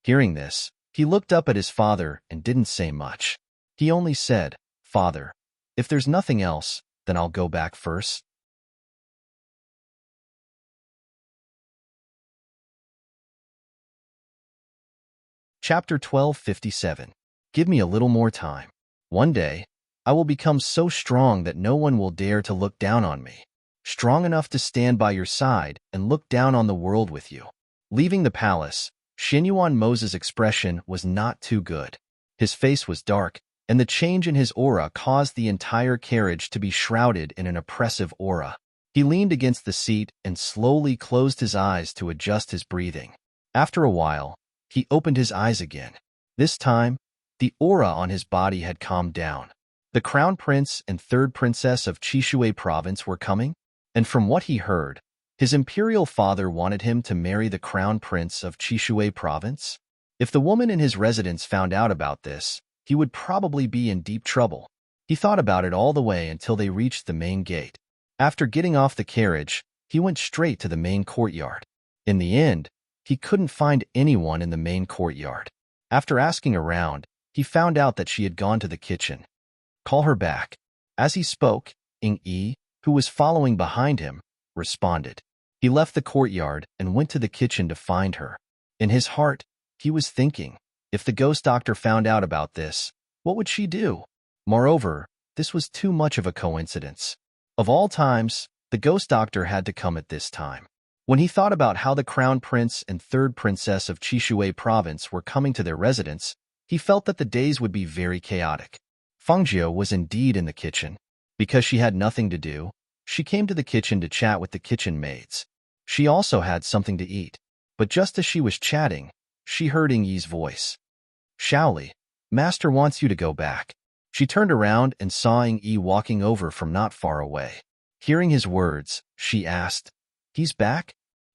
Hearing this, he looked up at his father and didn't say much. He only said, Father, if there's nothing else, then I'll go back first. Chapter 1257. Give me a little more time. One day, I will become so strong that no one will dare to look down on me. Strong enough to stand by your side and look down on the world with you. Leaving the palace, Xinyuan Mo's expression was not too good. His face was dark, and the change in his aura caused the entire carriage to be shrouded in an oppressive aura. He leaned against the seat and slowly closed his eyes to adjust his breathing. After a while, he opened his eyes again. This time, the aura on his body had calmed down. The crown prince and 3rd princess of Chishui province were coming, and from what he heard, his imperial father wanted him to marry the crown prince of Chishui province. If the woman in his residence found out about this, he would probably be in deep trouble. He thought about it all the way until they reached the main gate. After getting off the carriage, he went straight to the main courtyard. In the end, he couldn't find anyone in the main courtyard. After asking around, he found out that she had gone to the kitchen. Call her back. As he spoke, Yi, who was following behind him, responded. He left the courtyard and went to the kitchen to find her. In his heart, he was thinking, if the ghost doctor found out about this, what would she do? Moreover, this was too much of a coincidence. Of all times, the ghost doctor had to come at this time. When he thought about how the crown prince and 3rd princess of Chishui province were coming to their residence, he felt that the days would be very chaotic. Fengjiu was indeed in the kitchen. Because she had nothing to do, she came to the kitchen to chat with the kitchen maids. She also had something to eat. But just as she was chatting, she heard Yi's voice. Shaoli, Master wants you to go back. She turned around and saw Yi walking over from not far away. Hearing his words, she asked, He's back?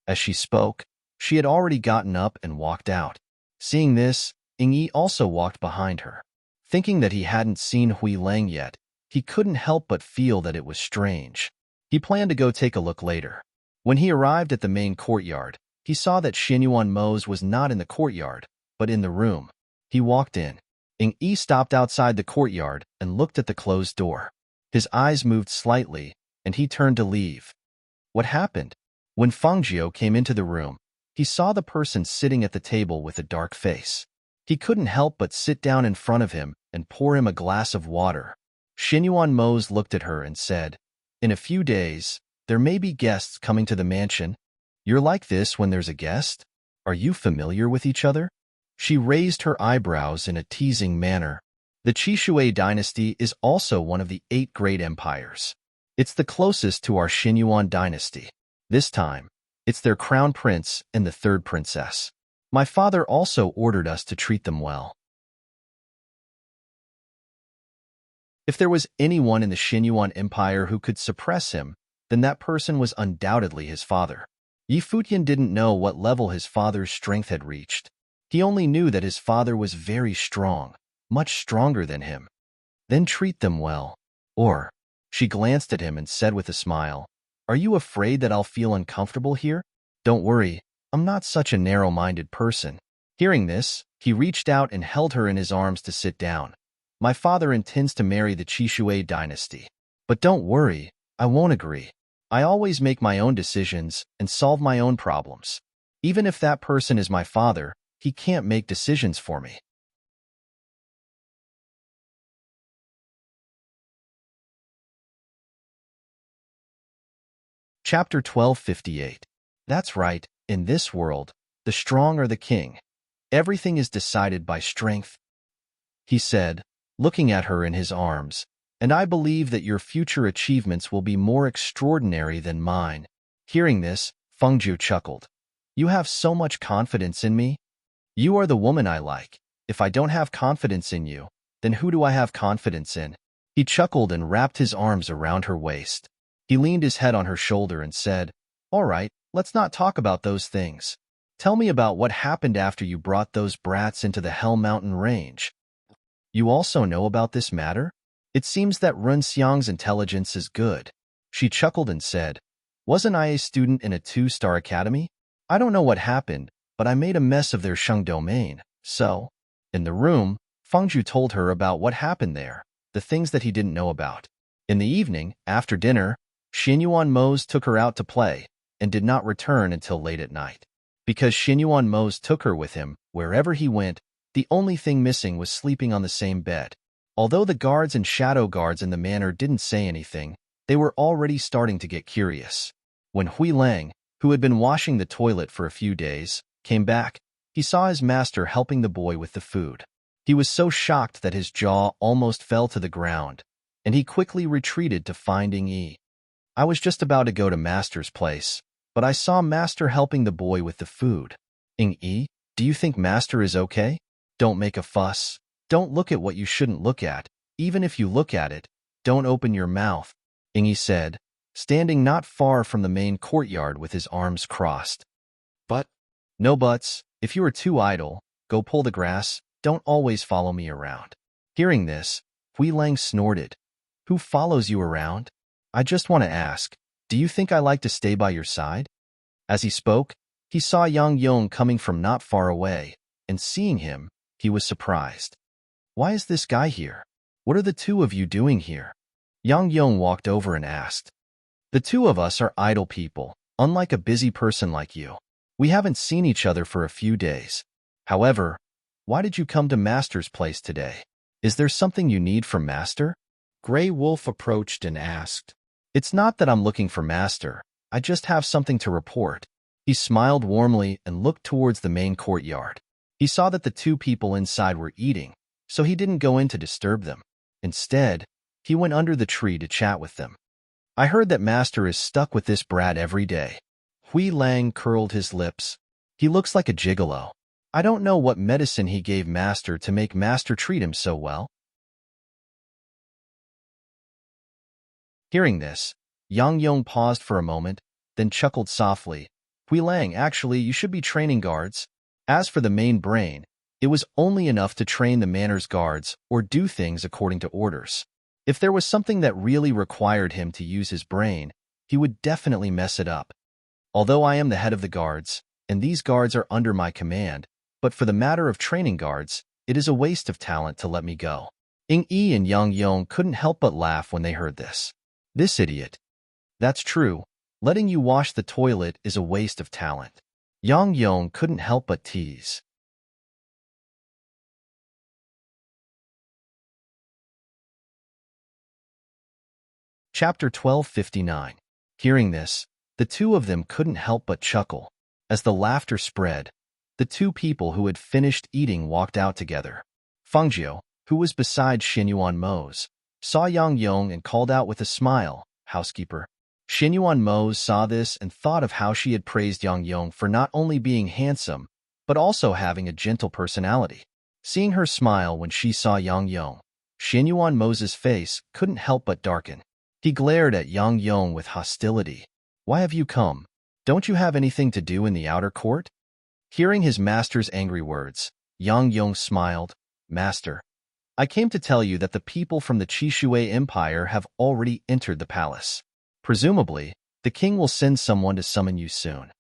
As she spoke, she had already gotten up and walked out. Seeing this, Yi also walked behind her. Thinking that he hadn't seen Hui Lang yet, he couldn't help but feel that it was strange. He planned to go take a look later. When he arrived at the main courtyard, he saw that Xinyuan Mo's was not in the courtyard, but in the room. He walked in. Yi stopped outside the courtyard and looked at the closed door. His eyes moved slightly, and he turned to leave. What happened? When Fengjiu came into the room, he saw the person sitting at the table with a dark face. He couldn't help but sit down in front of him and pour him a glass of water. Xinyuan Mo's looked at her and said, In a few days, there may be guests coming to the mansion. You're like this when there's a guest? Are you familiar with each other? She raised her eyebrows in a teasing manner. The Chishui dynasty is also one of the 8 great empires. It's the closest to our Xinyuan dynasty. This time, it's their crown prince and the 3rd princess. My father also ordered us to treat them well. If there was anyone in the Xinyuan Empire who could suppress him, then that person was undoubtedly his father. Yi Futian didn't know what level his father's strength had reached. He only knew that his father was very strong, much stronger than him. Then treat them well. Or, she glanced at him and said with a smile, Are you afraid that I'll feel uncomfortable here? Don't worry, I'm not such a narrow-minded person. Hearing this, he reached out and held her in his arms to sit down. My father intends to marry the Chishui dynasty. But don't worry, I won't agree. I always make my own decisions and solve my own problems. Even if that person is my father, he can't make decisions for me. Chapter 1258. That's right, in this world, the strong are the king. Everything is decided by strength, he said, looking at her in his arms, and I believe that your future achievements will be more extraordinary than mine. Hearing this, Fengju chuckled. You have so much confidence in me? You are the woman I like. If I don't have confidence in you, then who do I have confidence in? He chuckled and wrapped his arms around her waist. He leaned his head on her shoulder and said, All right, let's not talk about those things. Tell me about what happened after you brought those brats into the Hell Mountain Range. You also know about this matter? It seems that Run Xiang's intelligence is good. She chuckled and said, Wasn't I a student in a 2-star academy? I don't know what happened, but I made a mess of their Sheng domain. So, in the room, Fengju told her about what happened there, the things that he didn't know about. In the evening, after dinner, Xinyuan Mose took her out to play and did not return until late at night. Because Xinyuan Mose took her with him wherever he went, the only thing missing was sleeping on the same bed. Although the guards and shadow guards in the manor didn't say anything, they were already starting to get curious. When Hui Lang, who had been washing the toilet for a few days, came back, he saw his master helping the boy with the food. He was so shocked that his jaw almost fell to the ground, and he quickly retreated to find Yi. I was just about to go to Master's place, but I saw Master helping the boy with the food. Yi, do you think Master is okay? Don't make a fuss. Don't look at what you shouldn't look at. Even if you look at it, don't open your mouth, Yi said, standing not far from the main courtyard with his arms crossed. But, No buts. If you are too idle, go pull the grass. Don't always follow me around. Hearing this, Hui Lang snorted. Who follows you around? I just want to ask, do you think I like to stay by your side? As he spoke, he saw Yang Yong coming from not far away, and seeing him, he was surprised. Why is this guy here? What are the two of you doing here? Yang Yong walked over and asked. The two of us are idle people, unlike a busy person like you. We haven't seen each other for a few days. However, why did you come to Master's place today? Is there something you need from Master? Grey Wolf approached and asked. It's not that I'm looking for Master. I just have something to report. He smiled warmly and looked towards the main courtyard. He saw that the two people inside were eating, so he didn't go in to disturb them. Instead, he went under the tree to chat with them. I heard that Master is stuck with this brat every day. Hui Lang curled his lips. He looks like a gigolo. I don't know what medicine he gave Master to make Master treat him so well. Hearing this, Yang Yong paused for a moment, then chuckled softly. Hui Lang, actually, you should be training guards. As for the main brain, it was only enough to train the manor's guards or do things according to orders. If there was something that really required him to use his brain, he would definitely mess it up. Although I am the head of the guards, and these guards are under my command, but for the matter of training guards, it is a waste of talent to let me go. Yi and Yang Yong couldn't help but laugh when they heard this. This idiot. That's true. Letting you wash the toilet is a waste of talent. Yang Yong couldn't help but tease. Chapter 1259. Hearing this, the two of them couldn't help but chuckle. As the laughter spread, the two people who had finished eating walked out together. Fengjiu, who was beside Xinyuan Mose, saw Yang Yong and called out with a smile, "Housekeeper." Xinyuan Mose saw this and thought of how she had praised Yang Yong for not only being handsome, but also having a gentle personality. Seeing her smile when she saw Yang Yong, Xinyuan Mose's face couldn't help but darken. He glared at Yang Yong with hostility. Why have you come? Don't you have anything to do in the outer court? Hearing his master's angry words, Yang Yong smiled. Master, I came to tell you that the people from the Qishui Empire have already entered the palace. Presumably, the king will send someone to summon you soon.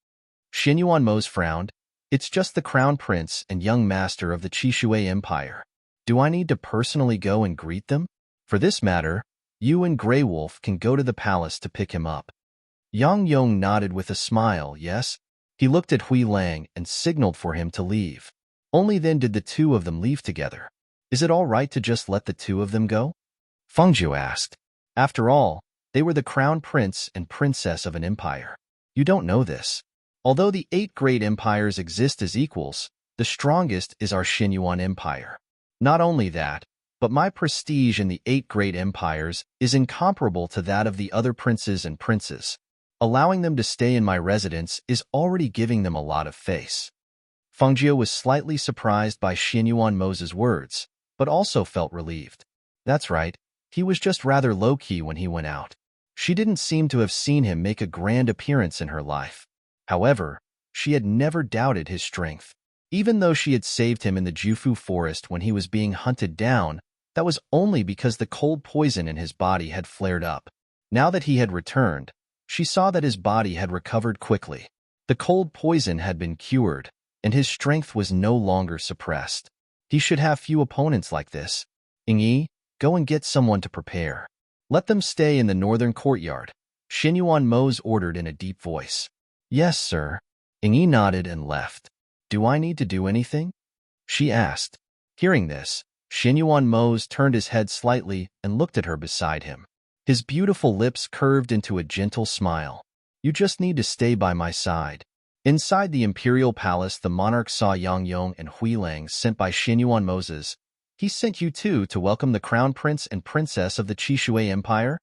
Xinyuan Mose frowned. It's just the crown prince and young master of the Qishui Empire. Do I need to personally go and greet them? For this matter, you and Grey Wolf can go to the palace to pick him up. Yang Yong nodded with a smile, yes. He looked at Hui Lang and signaled for him to leave. Only then did the two of them leave together. Is it all right to just let the two of them go? Fengjiu asked. After all, they were the crown prince and princess of an empire. You don't know this. Although the 8 great empires exist as equals, the strongest is our Xinyuan Empire. Not only that, but my prestige in the 8 great empires is incomparable to that of the other princes and princes. Allowing them to stay in my residence is already giving them a lot of face. Fengjiu was slightly surprised by Xinyuan Mo's words, but also felt relieved. That's right, he was just rather low-key when he went out. She didn't seem to have seen him make a grand appearance in her life. However, she had never doubted his strength. Even though she had saved him in the Jufu forest when he was being hunted down, that was only because the cold poison in his body had flared up. Now that he had returned, she saw that his body had recovered quickly. The cold poison had been cured, and his strength was no longer suppressed. He should have few opponents like this. Yingyi, go and get someone to prepare. Let them stay in the northern courtyard, Xinyuan Mo's ordered in a deep voice. Yes, sir. Yingyi nodded and left. Do I need to do anything? She asked. Hearing this, Xinyuan Mo's turned his head slightly and looked at her beside him. His beautiful lips curved into a gentle smile. You just need to stay by my side. Inside the imperial palace, the monarch saw Yang Yong and Hui Lang sent by Xinyuan Moses. He sent you too to welcome the crown prince and princess of the Qishui Empire?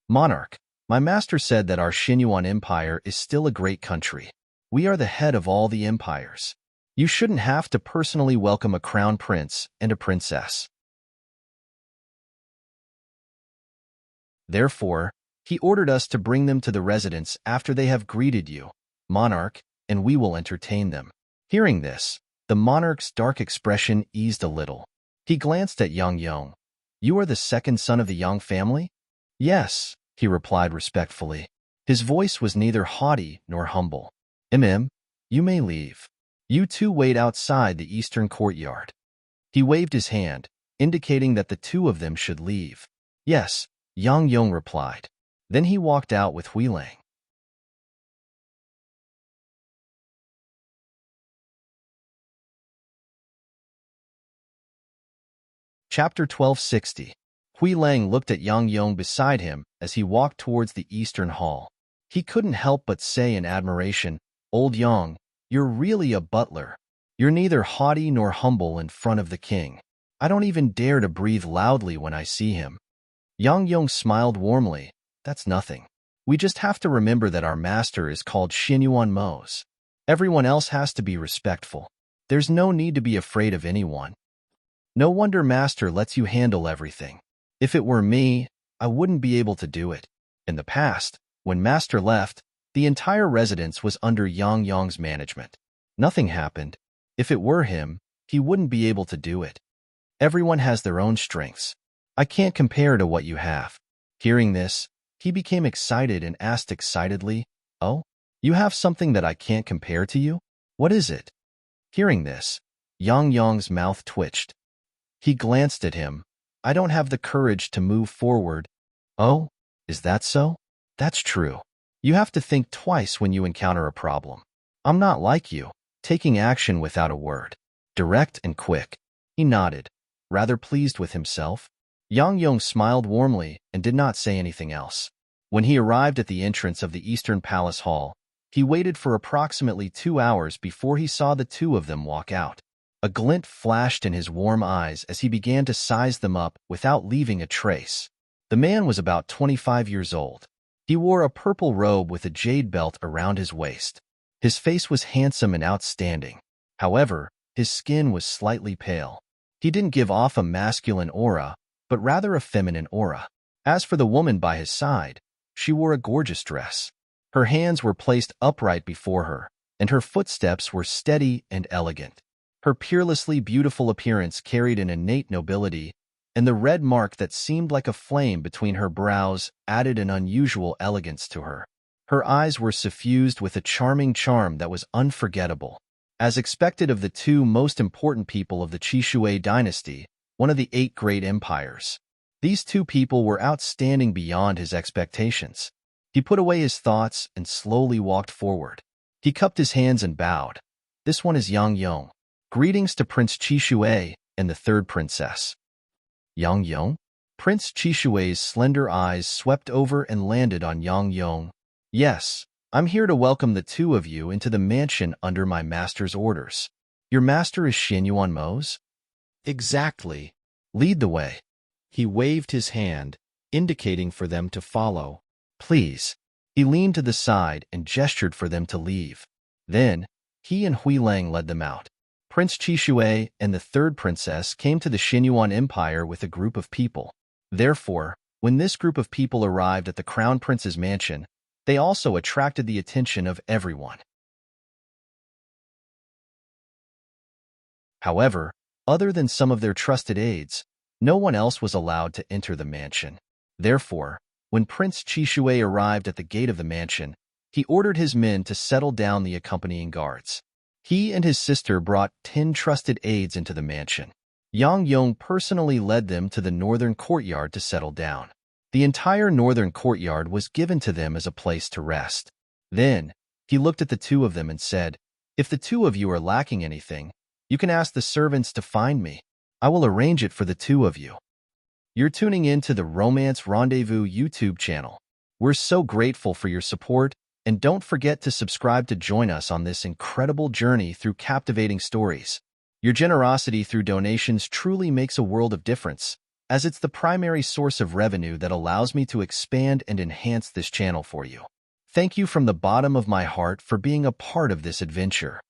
Monarch, my master said that our Xinyuan Empire is still a great country. We are the head of all the empires. You shouldn't have to personally welcome a crown prince and a princess. Therefore, he ordered us to bring them to the residence after they have greeted you, monarch, and we will entertain them. Hearing this, the monarch's dark expression eased a little. He glanced at Yang Yong. You are the second son of the Yang family? Yes, he replied respectfully. His voice was neither haughty nor humble. You may leave. You two wait outside the eastern courtyard. He waved his hand, indicating that the two of them should leave. Yes, Yang Yong replied. Then he walked out with Hui Lang. Chapter 1260. Hui Lang looked at Yang Yong beside him as he walked towards the eastern hall. He couldn't help but say in admiration, Old Yang, you're really a butler. You're neither haughty nor humble in front of the king. I don't even dare to breathe loudly when I see him. Yang Yong smiled warmly. That's nothing. We just have to remember that our master is called Xinyuan Mos. Everyone else has to be respectful. There's no need to be afraid of anyone. No wonder master lets you handle everything. If it were me, I wouldn't be able to do it. In the past, when master left, the entire residence was under Yang Yong's management. Nothing happened. If it were him, he wouldn't be able to do it. Everyone has their own strengths. I can't compare to what you have. Hearing this, he became excited and asked excitedly, Oh, you have something that I can't compare to you? What is it? Hearing this, Yang Yong's mouth twitched. He glanced at him. I don't have the courage to move forward. Oh, is that so? That's true. You have to think twice when you encounter a problem. I'm not like you, taking action without a word. Direct and quick. He nodded, rather pleased with himself. Yang Yong smiled warmly and did not say anything else. When he arrived at the entrance of the Eastern Palace Hall, he waited for approximately 2 hours before he saw the two of them walk out. A glint flashed in his warm eyes as he began to size them up without leaving a trace. The man was about 25 years old. He wore a purple robe with a jade belt around his waist. His face was handsome and outstanding. However, his skin was slightly pale. He didn't give off a masculine aura, but rather a feminine aura. As for the woman by his side, she wore a gorgeous dress. Her hands were placed upright before her, and her footsteps were steady and elegant. Her peerlessly beautiful appearance carried an innate nobility, and the red mark that seemed like a flame between her brows added an unusual elegance to her. Her eyes were suffused with a charming charm that was unforgettable. As expected of the two most important people of the Qishui dynasty, one of the 8 great empires, these two people were outstanding beyond his expectations. He put away his thoughts and slowly walked forward. He cupped his hands and bowed. This one is Yang Yong. Greetings to Prince Qishui and the third princess. Yang Yong? Prince Qishui's slender eyes swept over and landed on Yang Yong. Yes, I'm here to welcome the two of you into the mansion under my master's orders. Your master is Xin Yuan Mo's? Exactly. Lead the way. He waved his hand, indicating for them to follow. Please. He leaned to the side and gestured for them to leave. Then, he and Hui Lang led them out. Prince Qishui and the third princess came to the Xinyuan Empire with a group of people. Therefore, when this group of people arrived at the Crown Prince's mansion, they also attracted the attention of everyone. However, other than some of their trusted aides, no one else was allowed to enter the mansion. Therefore, when Prince Qishui arrived at the gate of the mansion, he ordered his men to settle down the accompanying guards. He and his sister brought 10 trusted aides into the mansion. Yang Yong personally led them to the northern courtyard to settle down. The entire northern courtyard was given to them as a place to rest. Then, he looked at the two of them and said, "If the two of you are lacking anything, you can ask the servants to find me. I will arrange it for the two of you." You're tuning in to the Romance Rendezvous YouTube channel. We're so grateful for your support, and don't forget to subscribe to join us on this incredible journey through captivating stories. Your generosity through donations truly makes a world of difference, as it's the primary source of revenue that allows me to expand and enhance this channel for you. Thank you from the bottom of my heart for being a part of this adventure.